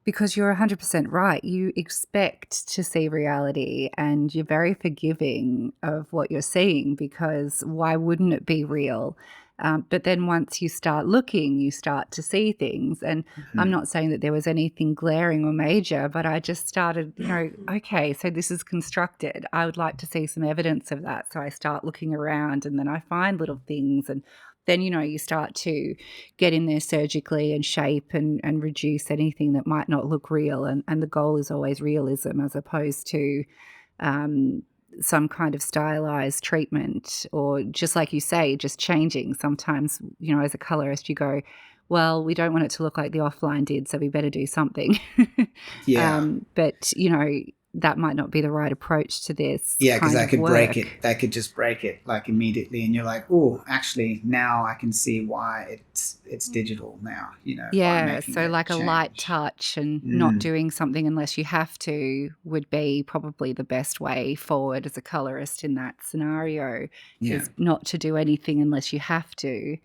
Because you're 100% right. You expect to see reality, and you're very forgiving of what you're seeing, because why wouldn't it be real? But then once you start looking, you start to see things. And I'm not saying that there was anything glaring or major, but I just started, okay, so this is constructed. I would like to see some evidence of that. So I start looking around, and then I find little things, and then, you start to get in there surgically and shape and reduce anything that might not look real. And the goal is always realism, as opposed to some kind of stylized treatment, or just like you say, just changing. Sometimes, as a colorist, you go, well, we don't want it to look like the offline did, so we better do something. Yeah. But, that might not be the right approach to this Yeah, because kind I of could work. break it. That could just break it like immediately, and you're like, oh, actually, now I can see why it's digital now. By Yeah, making so that like a light change. touch and not doing something unless you have to would be probably the best way forward as a colorist in that scenario, Yeah. is not to do anything unless you have to.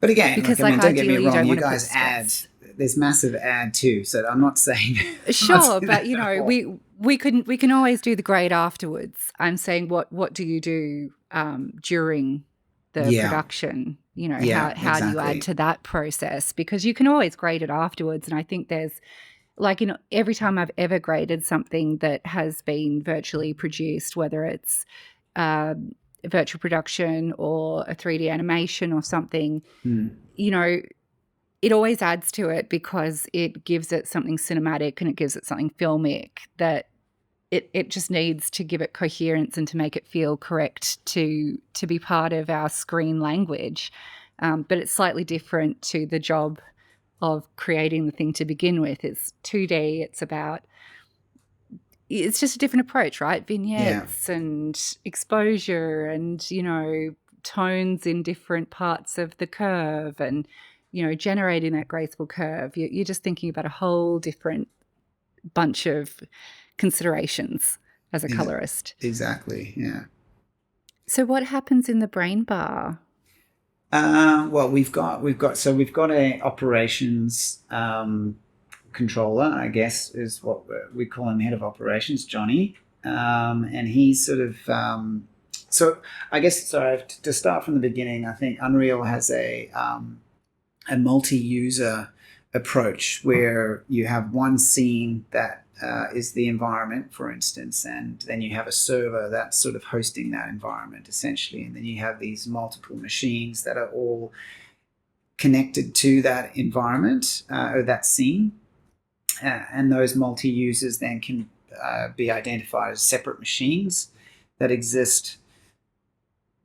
But again, Because don't get me ideally you wrong, don't you want to put guys add, stress. there's massive add too. So I'm not saying, I'm not Sure, saying but that at all. we can always do the grade afterwards. I'm saying what do you do during the Yeah, production? yeah, How do you add exactly. to that process? Because you can always grade it afterwards. And I think there's like, every time I've ever graded something that has been virtually produced, whether it's virtual production or a 3D animation or something, it always adds to it because it gives it something cinematic and it gives it something filmic that it just needs to give it coherence and to make it feel correct to be part of our screen language. But it's slightly different to the job of creating the thing to begin with. It's 2D. It's just a different approach, right? Yeah, Vignettes and exposure and, tones in different parts of the curve and, generating that graceful curve. You're just thinking about a whole different bunch of considerations as a colorist. exactly. Yeah. So what happens in the brain bar? Well, we've got a operations controller, I guess is what we call him, head of operations, Johnny, and he's sort of so I guess sorry to start from the beginning. I think Unreal has a multi-user approach where you have one scene that is the environment, for instance, and then you have a server that's sort of hosting that environment essentially, and then you have these multiple machines that are all connected to that environment or that scene, and those multi-users then can be identified as separate machines that exist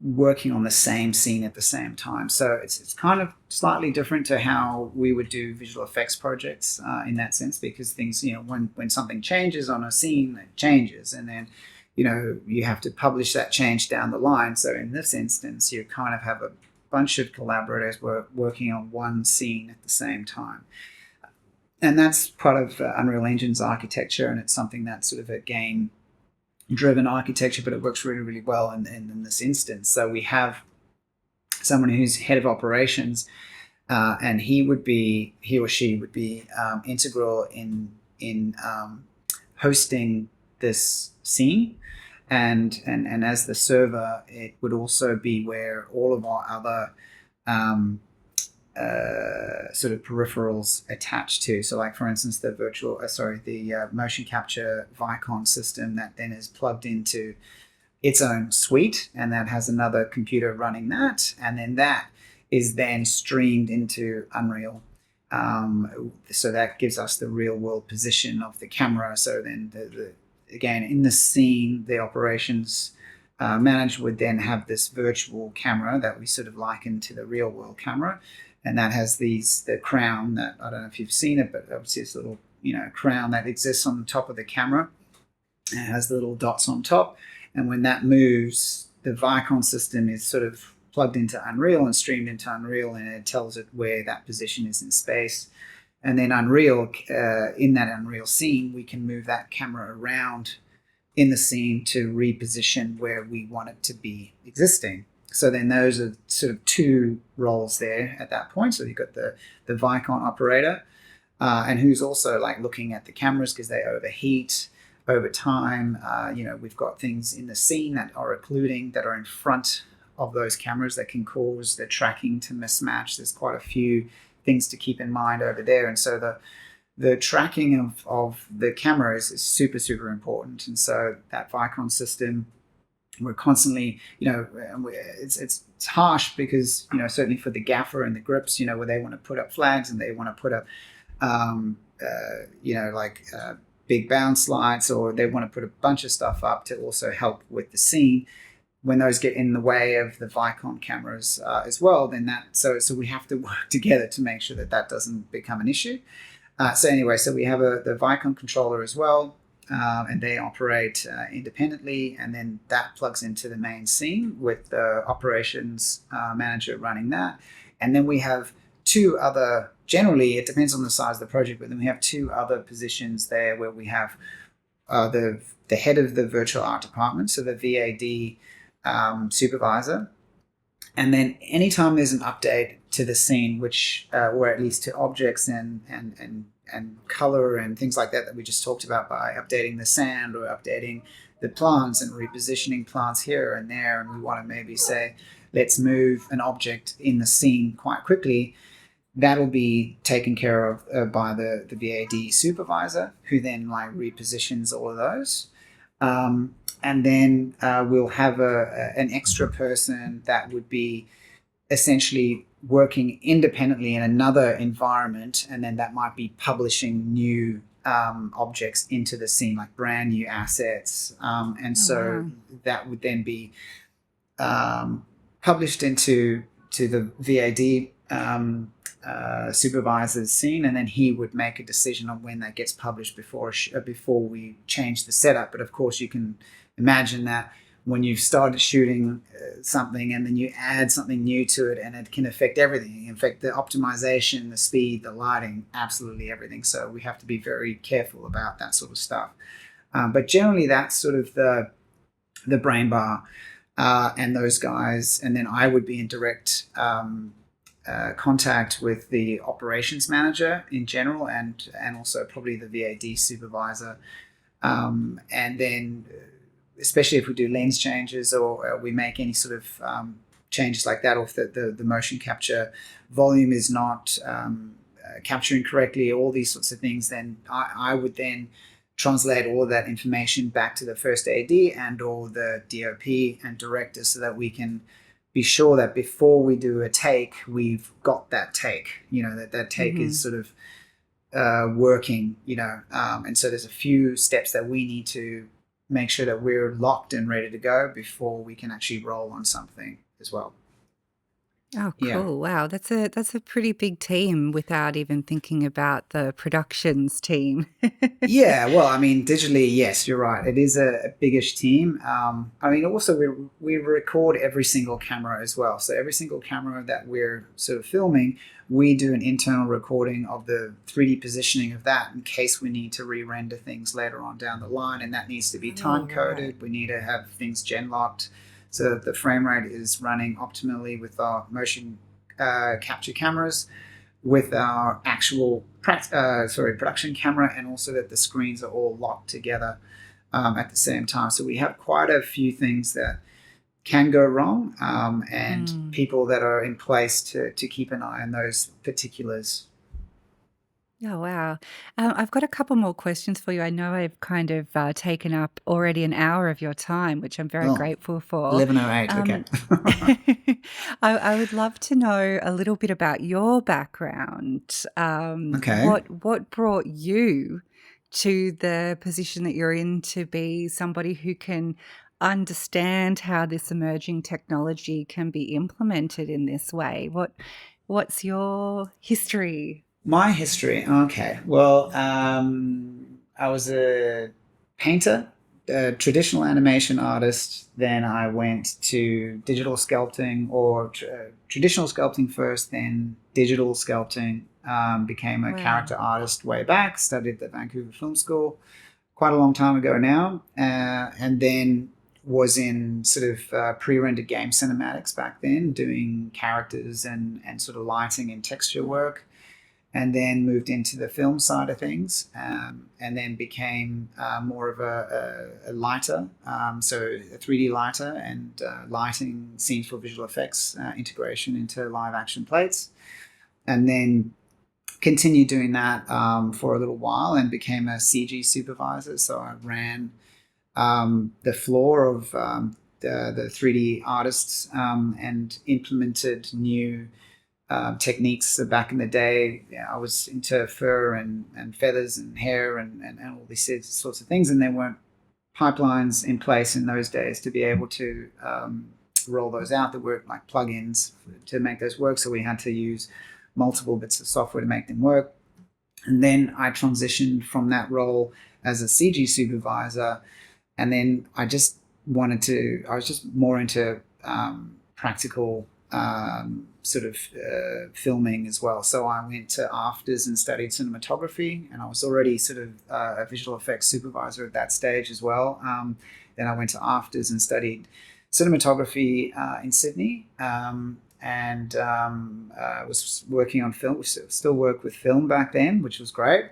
working on the same scene at the same time. So it's kind of slightly different to how we would do visual effects projects in that sense, because things, when something changes on a scene, it changes, and then you have to publish that change down the line. So in this instance, you kind of have a bunch of collaborators working on one scene at the same time. And that's part of Unreal Engine's architecture, and it's something that's sort of a game-driven architecture, but it works really, really well in this instance. So we have someone who's head of operations, and he or she would be integral in hosting this scene, and as the server, it would also be where all of our other sort of peripherals attached to. So like, for instance, the motion capture Vicon system that then is plugged into its own suite, and that has another computer running that, and then that is then streamed into Unreal. So that gives us the real world position of the camera. So then again, in the scene, the operations manager would then have this virtual camera that we sort of liken to the real world camera. And that has the crown that, I don't know if you've seen it, but obviously it's a little, crown that exists on the top of the camera. It has the little dots on top. And when that moves, the Vicon system is sort of plugged into Unreal and streamed into Unreal, and it tells it where that position is in space. And then Unreal, in that Unreal scene, we can move that camera around in the scene to reposition where we want it to be existing. So then those are sort of two roles there at that point. So you've got the Vicon operator, and who's also like looking at the cameras because they overheat over time. We've got things in the scene that are occluding, that are in front of those cameras that can cause the tracking to mismatch. There's quite a few things to keep in mind over there. And so the tracking of the camera is super, super important. And so that Vicon system, we're constantly, it's harsh because, certainly for the gaffer and the grips, where they want to put up flags and they want to put up, big bounce lights, or they want to put a bunch of stuff up to also help with the scene. When those get in the way of the Vicon cameras so we have to work together to make sure that doesn't become an issue. So anyway, so we have the Vicon controller as well, and they operate independently, and then that plugs into the main scene with the operations manager running that. And then we have two other, generally it depends on the size of the project, but then we have two other positions there where we have the head of the virtual art department, so the VAD supervisor. And then anytime there's an update to the scene, which or at least to objects and color and things like that we just talked about, by updating the sand or updating the plants and repositioning plants here and there, and we want to maybe say, let's move an object in the scene quite quickly, that'll be taken care of by the VAD supervisor, who then like repositions all of those. And then we'll have an extra person that would be essentially working independently in another environment, and then that might be publishing new objects into the scene, like brand new assets. Wow. That would then be published into the VAD supervisor's scene, and then he would make a decision on when that gets published before we change the setup. But of course, you can imagine that when you've started shooting something and then you add something new to it, and it can affect everything, affect the optimization, the speed, the lighting, absolutely everything. So we have to be very careful about that sort of stuff. But generally, that's sort of the brain bar and those guys. And then I would be in direct contact with the operations manager in general, and also probably the VAD supervisor. And then especially if we do lens changes or we make any sort of changes like that, or if the motion capture volume is not capturing correctly, all these sorts of things, then I would then translate all of that information back to the first AD and or the DOP and director, so that we can be sure that before we do a take, we've got that take, that take is sort of working, and so there's a few steps that we need to make sure that we're locked and ready to go before we can actually roll on something as well. Oh, cool. Yeah. Wow. That's a pretty big team without even thinking about the productions team. Yeah. Well, I mean, digitally, yes, you're right. It is a biggish team. I mean, also we record every single camera as well. So every single camera that we're sort of filming, we do an internal recording of the 3D positioning of that in case we need to re-render things later on down the line. And that needs to be time coded. Right. We need to have things gen locked, so that the frame rate is running optimally with our motion capture cameras, with our actual production camera, and also that the screens are all locked together at the same time. So we have quite a few things that can go wrong, and people that are in place to keep an eye on those particulars. Oh, wow. I've got a couple more questions for you. I know I've kind of taken up already an hour of your time, which I'm very grateful for. 11:08, okay. I would love to know a little bit about your background. Okay. What brought you to the position that you're in, to be somebody who can understand how this emerging technology can be implemented in this way? What's your history? My history. Okay. Well, I was a painter, a traditional animation artist. Then I went to digital sculpting, or traditional sculpting first, then digital sculpting. Became a character artist way back, studied at the Vancouver Film School quite a long time ago now. And then was in sort of pre-rendered game cinematics back then, doing characters and sort of lighting and texture work. And then moved into the film side of things, and then became more of a lighter, so a 3D lighter and lighting scenes for visual effects integration into live action plates. And then continued doing that for a little while and became a CG supervisor. So I ran the floor of the 3D artists and implemented new techniques. Back in the day, I was into fur and feathers and hair and all these sorts of things, and there weren't pipelines in place in those days to be able to roll those out. There weren't like plugins to make those work, so we had to use multiple bits of software to make them work. And then I transitioned from that role as a CG supervisor. And then I was just more into practical filming as well. So I went to afters and studied cinematography, and I was already sort of a visual effects supervisor at that stage as well. Then I went to afters and studied cinematography in Sydney, and was working on film. We still work with film back then, which was great.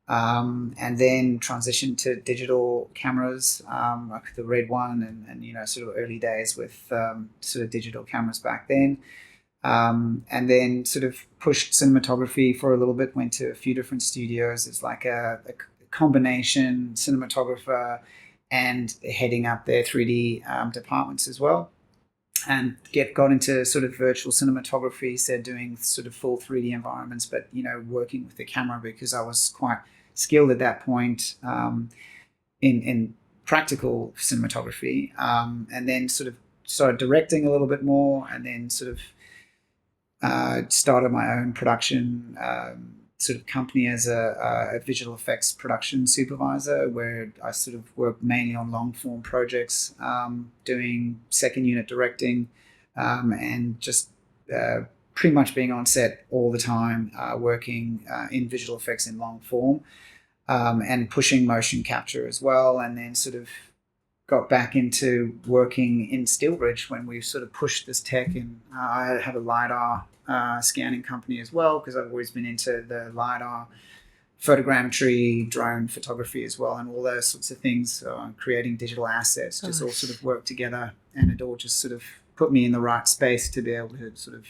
And then transitioned to digital cameras, like the Red One, and sort of early days with sort of digital cameras back then. And then sort of pushed cinematography for a little bit, went to a few different studios. It's like a combination cinematographer and heading up their 3D departments as well. And got into sort of virtual cinematography, so doing sort of full 3D environments, but working with the camera because I was quite skilled at that point in practical cinematography, and then sort of started directing a little bit more, and then sort of started my own production sort of company as a visual effects production supervisor, where I sort of work mainly on long form projects, doing second unit directing, and just pretty much being on set all the time, working in visual effects in long form, and pushing motion capture as well. And then sort of got back into working in Steelbridge when we sort of pushed this tech, and I have a LiDAR scanning company as well, because I've always been into the LiDAR photogrammetry, drone photography as well, and all those sorts of things. So creating digital assets just all sort of work together, and it all just sort of put me in the right space to be able to sort of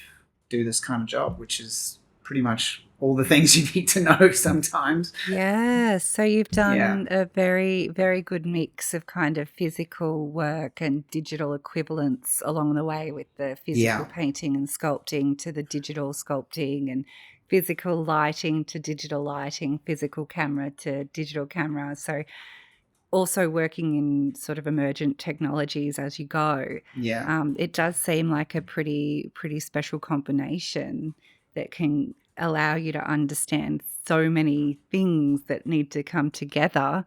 do this kind of job, which is pretty much all the things you need to know sometimes. Yeah, so you've done a very, very good mix of kind of physical work and digital equivalents along the way, with the physical painting and sculpting to the digital sculpting, and physical lighting to digital lighting, physical camera to digital camera. So also working in sort of emergent technologies as you go. It does seem like a pretty special combination that can allow you to understand so many things that need to come together.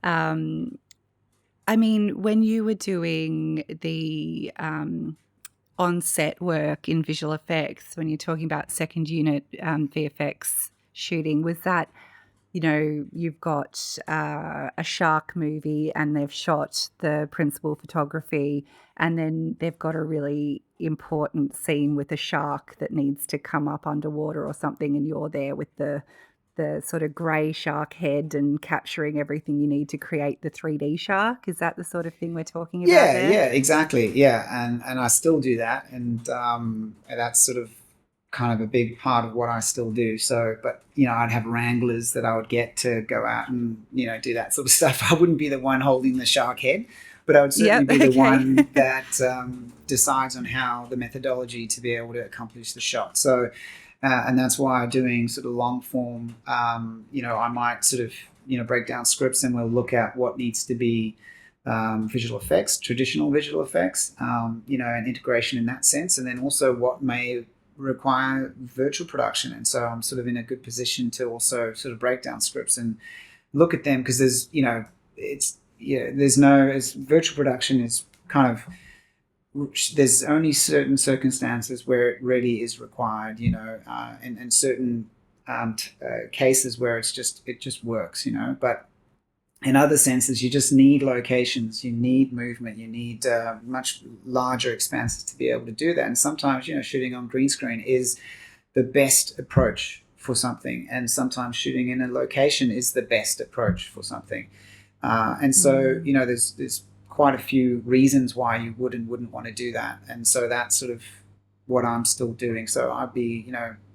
I mean, when you were doing the on-set work in visual effects, when you're talking about second unit VFX shooting, was that, you've got a shark movie and they've shot the principal photography, and then they've got a really important scene with a shark that needs to come up underwater or something, and you're there with the sort of grey shark head and capturing everything you need to create the 3D shark? Is that the sort of thing we're talking about there? Yeah, exactly. Yeah, and I still do that, and that's sort of kind of a big part of what I still do. So, but I'd have wranglers that I would get to go out and do that sort of stuff. I wouldn't be the one holding the shark head, but I would certainly be the one that decides on how the methodology to be able to accomplish the shot. So, and that's why doing sort of long form, I might sort of break down scripts, and we'll look at what needs to be visual effects, traditional visual effects, and integration in that sense, and then also what may require virtual production. And so I'm sort of in a good position to also sort of break down scripts and look at them, because there's virtual production is kind of, there's only certain circumstances where it really is required, and certain cases where it just works, but in other senses, you just need locations, you need movement, you need much larger expanses to be able to do that. And sometimes, shooting on green screen is the best approach for something, and sometimes shooting in a location is the best approach for something. And so, there's quite a few reasons why you would and wouldn't want to do that. And so that's sort of what I'm still doing. So I'd be,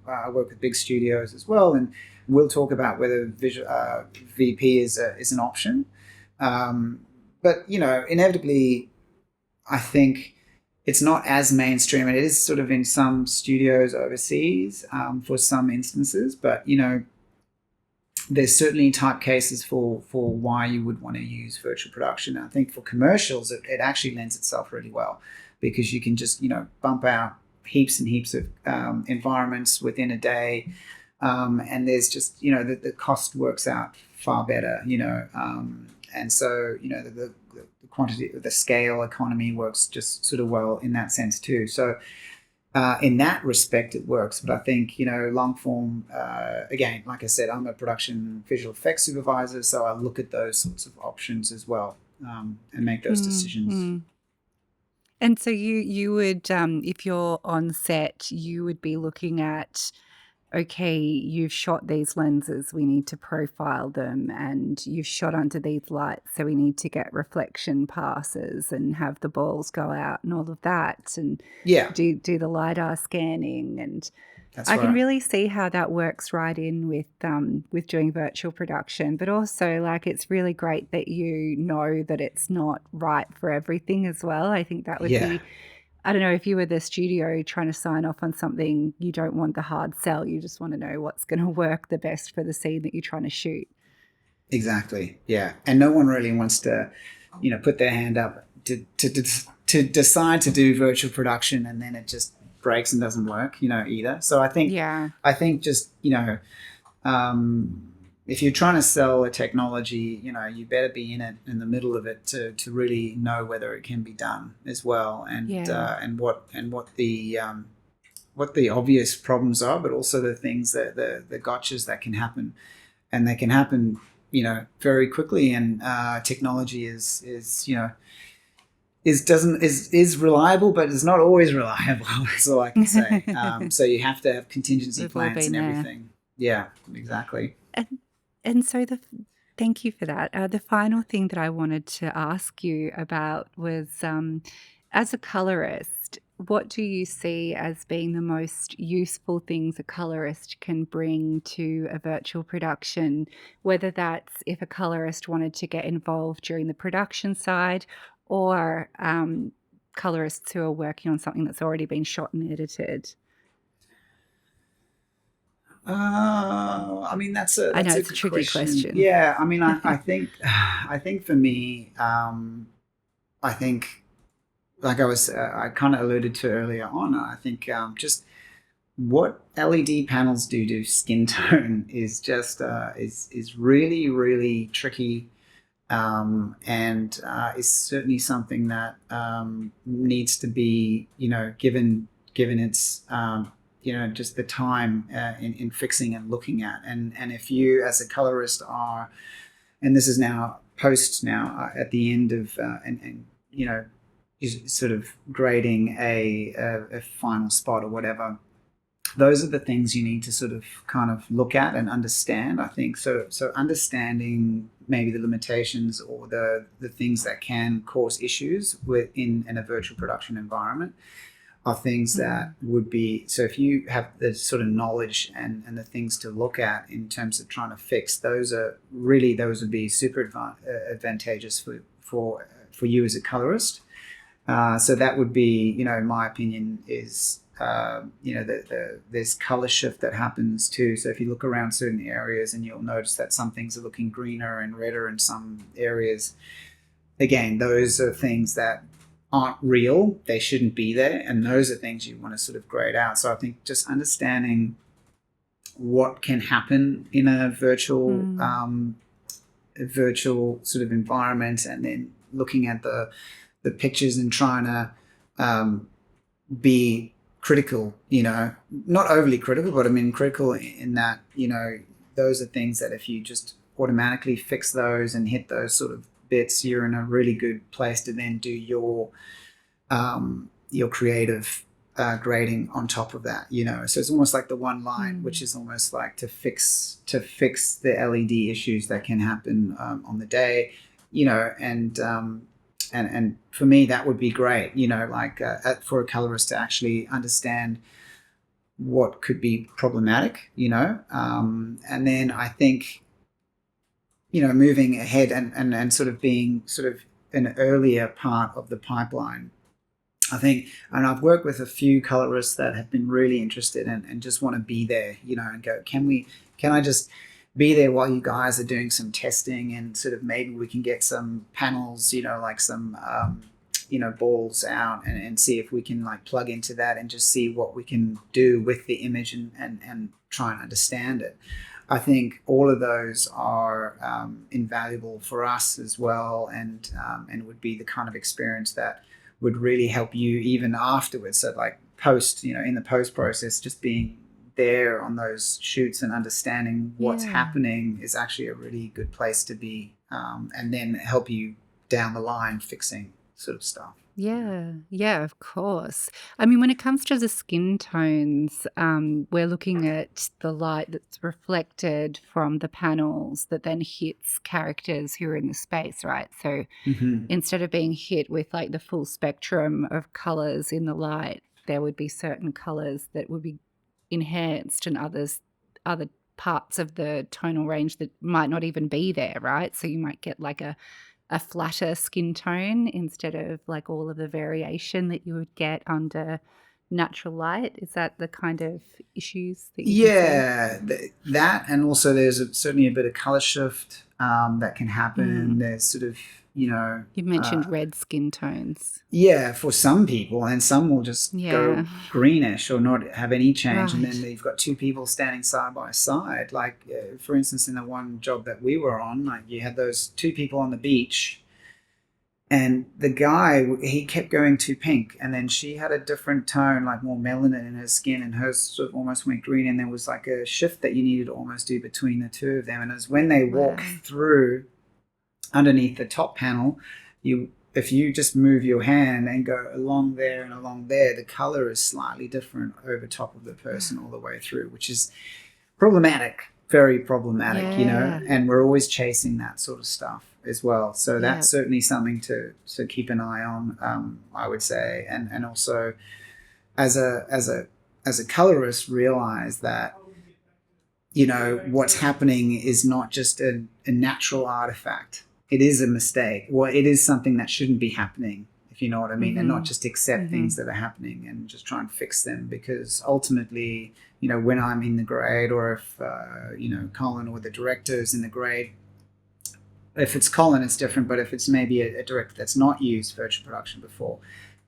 I work with big studios as well, and we'll talk about whether VP is an option. But, inevitably, I think it's not as mainstream. It is sort of in some studios overseas for some instances, but, there's certainly type cases for why you would want to use virtual production. I think for commercials, it actually lends itself really well, because you can just, bump out heaps and heaps of environments within a day, and there's just, the cost works out far better, and so, the quantity, the scale economy works just sort of well in that sense too. So in that respect, it works. But I think, long form, again, like I said, I'm a production visual effects supervisor, so I look at those sorts of options as well, and make those decisions. And so you would, if you're on set, you would be looking at, okay, you've shot these lenses, we need to profile them, and you've shot under these lights, so we need to get reflection passes and have the balls go out and all of that, and Yeah, do the LiDAR scanning. And that's I can right. really see how that works right in with doing virtual production, but also like it's really great that you know that it's not right for everything as well. I think that would Yeah, be, I don't know, if you were the studio trying to sign off on something, you don't want the hard sell. You just want to know what's going to work the best for the scene that you're trying to shoot. exactly. Yeah, and no one really wants to, put their hand up to decide to do virtual production and then it just breaks and doesn't work, either. So Yeah. I think just, if you're trying to sell a technology, you better be in it in the middle of it to really know whether it can be done as well, Yeah. and what the obvious problems are, but also the things that the gotchas that can happen, and they can happen, very quickly. And technology is reliable, but is not always reliable. That's all I can say. So you have to have contingency We've all plans and been there. everything. Yeah, exactly. And and so thank you for that. The final thing that I wanted to ask you about was, as a colorist, what do you see as being the most useful things a colorist can bring to a virtual production? Whether that's if a colorist wanted to get involved during the production side, or colorists who are working on something that's already been shot and edited. I mean, I know that's a it's a good tricky question. question. Yeah, I mean, I think I think for me, I think, like I kind of alluded to earlier on. I think just what LED panels do to skin tone is just is really really tricky, and is certainly something that needs to be, given its, just the time in fixing and looking at. And if you as a colorist are, and this is now post now, at the end of, and is sort of grading a final spot or whatever, those are the things you need to sort of kind of look at and understand, I think. So understanding maybe the limitations or the things that can cause issues in a virtual production environment are things that would be, so if you have the sort of knowledge and the things to look at in terms of trying to fix, those would be super advantageous for you as a colorist. So that would be, in my opinion, is, there's color shift that happens too. So if you look around certain areas, and you'll notice that some things are looking greener and redder in some areas. Again, those are things that aren't real. They shouldn't be there. And those are things you want to sort of grade out. So I think just understanding what can happen in a virtual sort of environment, and then looking at the pictures and trying to be critical, not overly critical, but I mean critical in that, those are things that if you just automatically fix those and hit those sort of bits, you're in a really good place to then do your creative grading on top of that. So it's almost like the one line, which is almost like to fix the LED issues that can happen on the day, and for me that would be great, for a colorist to actually understand what could be problematic, and then I think, moving ahead and sort of being sort of an earlier part of the pipeline. I think, and I've worked with a few colorists that have been really interested and just want to be there, and go, can I just be there while you guys are doing some testing, and sort of maybe we can get some panels, like some balls out and see if we can like plug into that and just see what we can do with the image and try and understand it. I think all of those are invaluable for us as well, and would be the kind of experience that would really help you even afterwards. So like in the post process, just being there on those shoots and understanding what's happening is actually a really good place to be, and then help you down the line fixing sort of stuff. Yeah, of course. I mean, when it comes to the skin tones, we're looking at the light that's reflected from the panels that then hits characters who are in the space, right? So instead of being hit with like the full spectrum of colors in the light, there would be certain colors that would be enhanced and other parts of the tonal range that might not even be there, right? So you might get like a flatter skin tone instead of like all of the variation that you would get under natural light. Is that the kind of issues that you can see? That, and also there's certainly a bit of color shift that can happen. There's sort of you mentioned red skin tones. Yeah, for some people, and some will just go greenish or not have any change, and then you've got two people standing side by side. Like, for instance, in the one job that we were on, like you had those two people on the beach, and the guy, he kept going too pink, and then she had a different tone, like more melanin in her skin, and hers sort of almost went green, and there was like a shift that you needed to almost do between the two of them. And as when they walk through underneath the top panel, if you just move your hand and go along there and along there, the color is slightly different over top of the person all the way through, which is problematic, very problematic, and we're always chasing that sort of stuff as well. So that's certainly something to keep an eye on, I would say. And also as a colorist, realize that what's happening is not just a natural artifact. It is a mistake. Well, it is something that shouldn't be happening, if you know what I mean, and not just accept things that are happening and just try and fix them. Because ultimately, when I'm in the grade, or if Colin or the director is in the grade, if it's Colin, it's different. But if it's maybe a director that's not used virtual production before,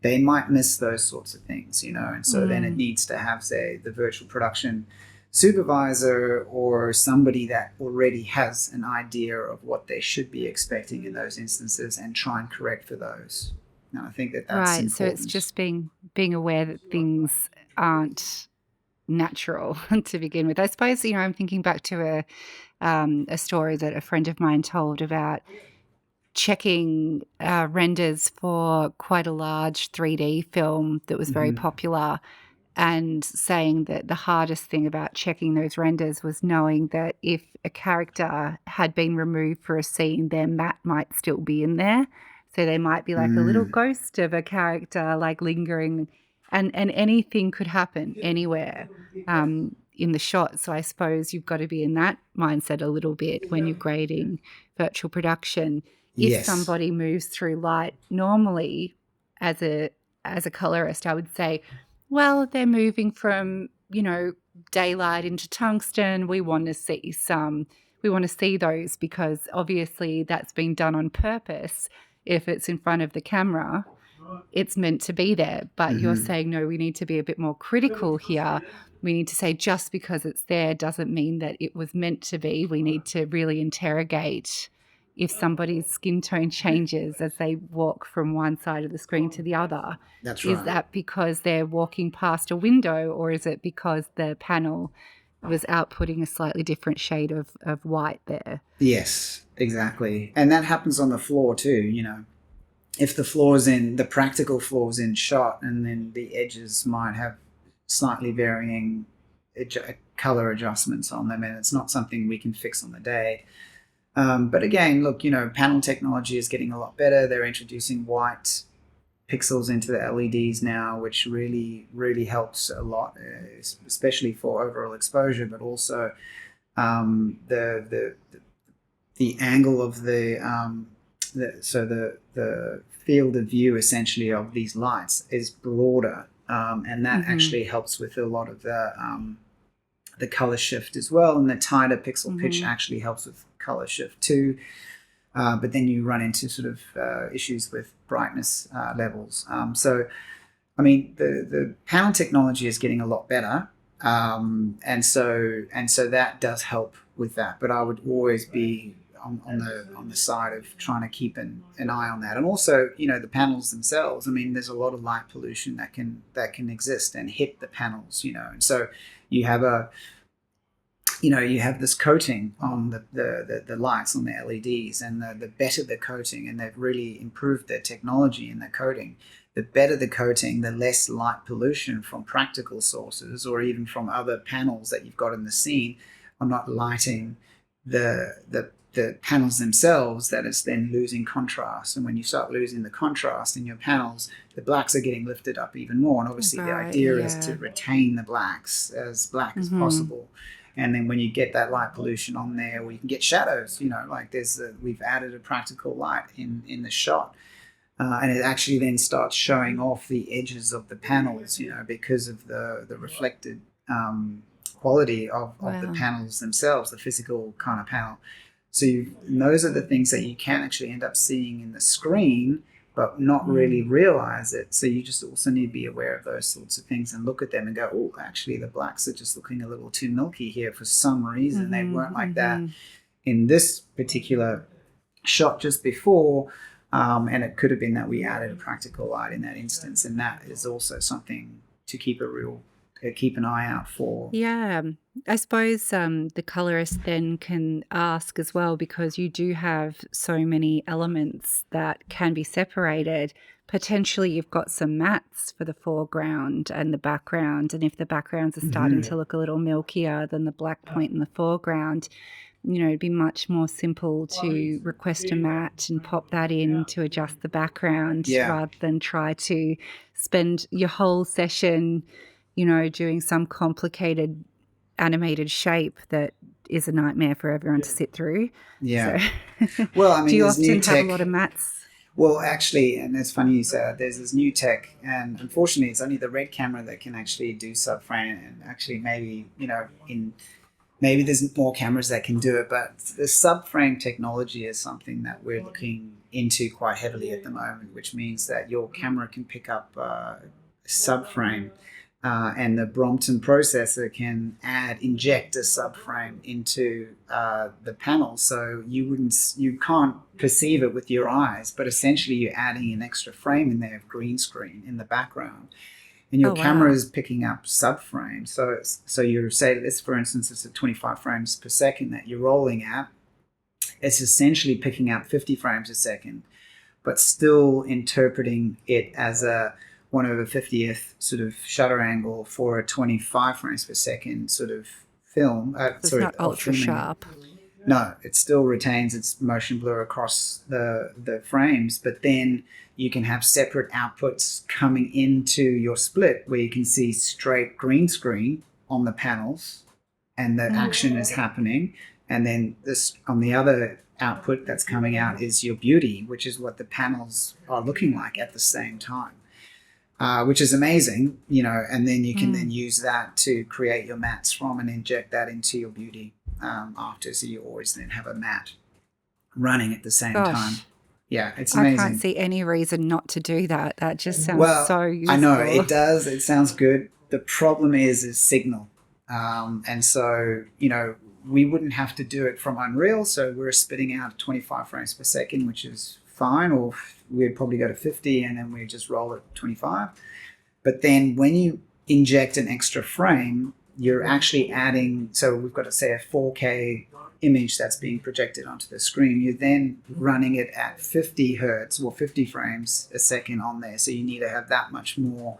they might miss those sorts of things, and so then it needs to have, say, the virtual production supervisor or somebody that already has an idea of what they should be expecting in those instances and try and correct for those. And I think that's important. So it's just being aware that things aren't natural to begin with. I suppose, I'm thinking back to a story that a friend of mine told about checking renders for quite a large 3D film that was very popular, and saying that the hardest thing about checking those renders was knowing that if a character had been removed for a scene, their matte might still be in there. So there might be like a little ghost of a character like lingering, and anything could happen anywhere in the shot. So I suppose you've got to be in that mindset a little bit when you're grading virtual production. If somebody moves through light normally, as a colorist, I would say, well, they're moving from, daylight into tungsten. We want to see those, because obviously that's been done on purpose. If it's in front of the camera, it's meant to be there. But you're saying, no, we need to be a bit more critical here. We need to say just because it's there doesn't mean that it was meant to be. We need to really interrogate if somebody's skin tone changes as they walk from one side of the screen to the other. That's right. Is that because they're walking past a window, or is it because the panel was outputting a slightly different shade of white there? Yes, exactly. And that happens on the floor too, If the practical floor's in shot, and then the edges might have slightly varying color adjustments on them, and it's not something we can fix on the day. But again, look, panel technology is getting a lot better. They're introducing white pixels into the LEDs now, which really, really helps a lot, especially for overall exposure, but also the angle of the field of view essentially of these lights is broader, and that actually helps with a lot of the color shift as well, and the tighter pixel pitch actually helps with color shift too. but then you run into sort of issues with brightness levels. So, I mean, the panel technology is getting a lot better, and so that does help with that. But I would always be on the side of trying to keep an eye on that. And also, the panels themselves. I mean, there's a lot of light pollution that can exist and hit the panels. And so you have you have this coating on the lights on the LEDs, and the better the coating, and they've really improved their technology in the coating. The better the coating, the less light pollution from practical sources or even from other panels that you've got in the scene are not lighting the panels themselves, that it's then losing contrast. And when you start losing the contrast in your panels, the blacks are getting lifted up even more. And obviously the idea is to retain the blacks as black as possible. And then when you get that light pollution on there, or you can get shadows, like we've added a practical light in the shot. And it actually then starts showing off the edges of the panels, because of the reflected quality of the panels themselves, the physical kind of panel. So those are the things that you can actually end up seeing in the screen, but not really realize it. So you just also need to be aware of those sorts of things and look at them and go, oh, actually the blacks are just looking a little too milky here for some reason. They weren't like that in this particular shot just before. And it could have been that we added a practical light in that instance. And that is also something to keep an eye out for. Yeah, I suppose the colorist then can ask as well, because you do have so many elements that can be separated. Potentially you've got some mattes for the foreground and the background, and if the backgrounds are starting to look a little milkier than the black point in the foreground, it'd be much more simple to request a matte and pop that in to adjust the background, rather than try to spend your whole session doing some complicated animated shape that is a nightmare for everyone to sit through. Yeah. So, well, I mean, do you there's often new tech. have a lot of mattes? Well, actually, and it's funny you say that, there's this new tech, and unfortunately it's only the red camera that can actually do subframe, and actually maybe, maybe there's more cameras that can do it, but the subframe technology is something that we're looking into quite heavily at the moment, which means that your camera can pick up subframe, and the Brompton processor can inject a subframe into the panel, so you can't perceive it with your eyes, but essentially you're adding an extra frame in there of green screen in the background. And your camera is picking up subframe. So you say this, for instance, it's at 25 frames per second that you're rolling at. It's essentially picking up 50 frames a second, but still interpreting it as a 1/50th sort of shutter angle for a 25 frames per second sort of film. It's not ultra sharp. No, it still retains its motion blur across the frames, but then you can have separate outputs coming into your split where you can see straight green screen on the panels and the action is happening. And then this on the other output that's coming out is your beauty, which is what the panels are looking like at the same time. Which is amazing, and then you can then use that to create your mattes from and inject that into your beauty after. So you always then have a matte running at the same time. Yeah, it's amazing. I can't see any reason not to do that. That just sounds so useful. I know, it does. It sounds good. The problem is signal. And so, we wouldn't have to do it from Unreal. So we're spitting out 25 frames per second, which is fine, or we'd probably go to 50 and then we just roll at 25. But then when you inject an extra frame, you're actually adding, so we've got to say a 4K image that's being projected onto the screen. You're then running it at 50 hertz or 50 frames a second on there. So you need to have that much more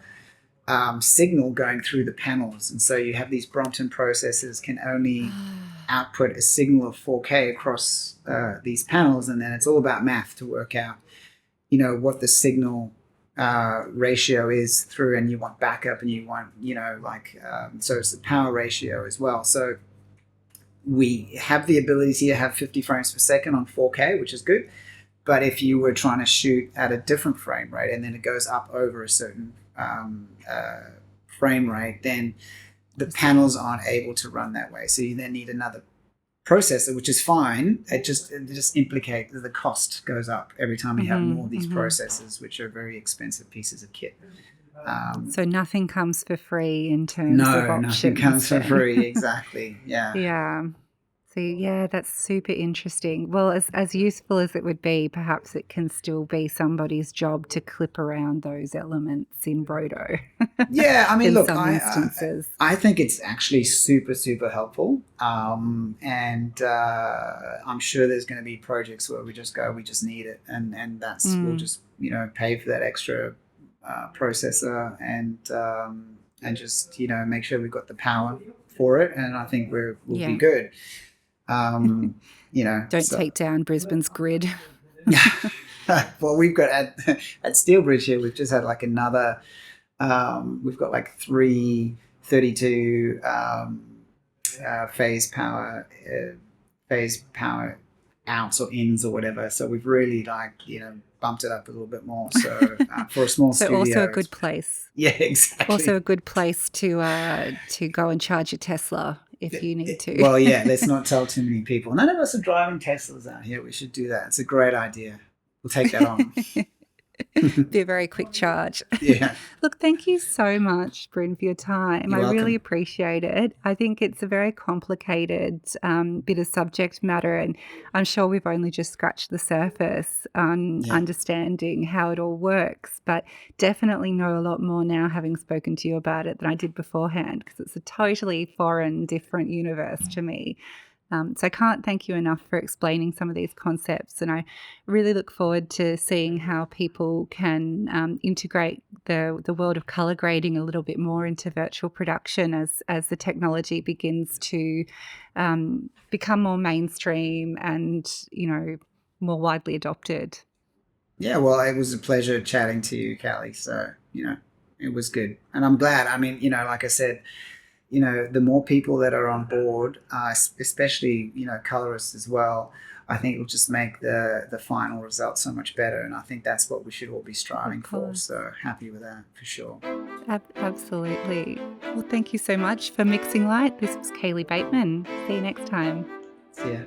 signal going through the panels. And so you have these Brompton processors can only output a signal of 4K across these panels, and then it's all about math to work out, what the signal ratio is through, and you want backup, and you want, so it's the power ratio as well. So we have the ability to have 50 frames per second on 4K, which is good. But if you were trying to shoot at a different frame rate and then it goes up over a certain frame rate, then the panels aren't able to run that way. So you then need another processor, which is fine. It just implicates the cost goes up every time you have more of these processors, which are very expensive pieces of kit. So nothing comes for free in terms of options. Nothing comes for free. Exactly. Yeah. Yeah. So yeah, that's super interesting. Well, as useful as it would be, perhaps it can still be somebody's job to clip around those elements in Roto. Yeah, I mean, in look, some instances. I think it's actually super, super helpful. And I'm sure there's going to be projects where we just need it, and that's we'll just pay for that extra processor and just make sure we've got the power for it, and I think we'll be good. Don't take down Brisbane's grid. Well, we've got at Steelbridge here, we've just had like another. We've got like 3 32 phase power outs or ins or whatever. So we've really bumped it up a little bit more. So for a small studio, also a good place. Yeah, exactly. Also a good place to go and charge your Tesla if you need to. Well, yeah, let's not tell too many people. None of us are driving Teslas out here. We should do that. It's a great idea. We'll take that on. Be a very quick charge. Yeah. Look, thank you so much, Bryn, for your time. You're welcome. Really appreciate it. I think it's a very complicated bit of subject matter, and I'm sure we've only just scratched the surface on understanding how it all works, but definitely know a lot more now having spoken to you about it than I did beforehand, because it's a totally foreign, different universe to me. So I can't thank you enough for explaining some of these concepts, and I really look forward to seeing how people can integrate the world of colour grading a little bit more into virtual production as the technology begins to become more mainstream and more widely adopted. Yeah, well, it was a pleasure chatting to you, Kalie. So it was good, and I'm glad. I mean, like I said. The more people that are on board, especially, colorists as well, I think it will just make the final result so much better. And I think that's what we should all be striving for. So happy with that for sure. Absolutely. Well, thank you so much for Mixing Light. This was Kalie Bateman. See you next time. See ya.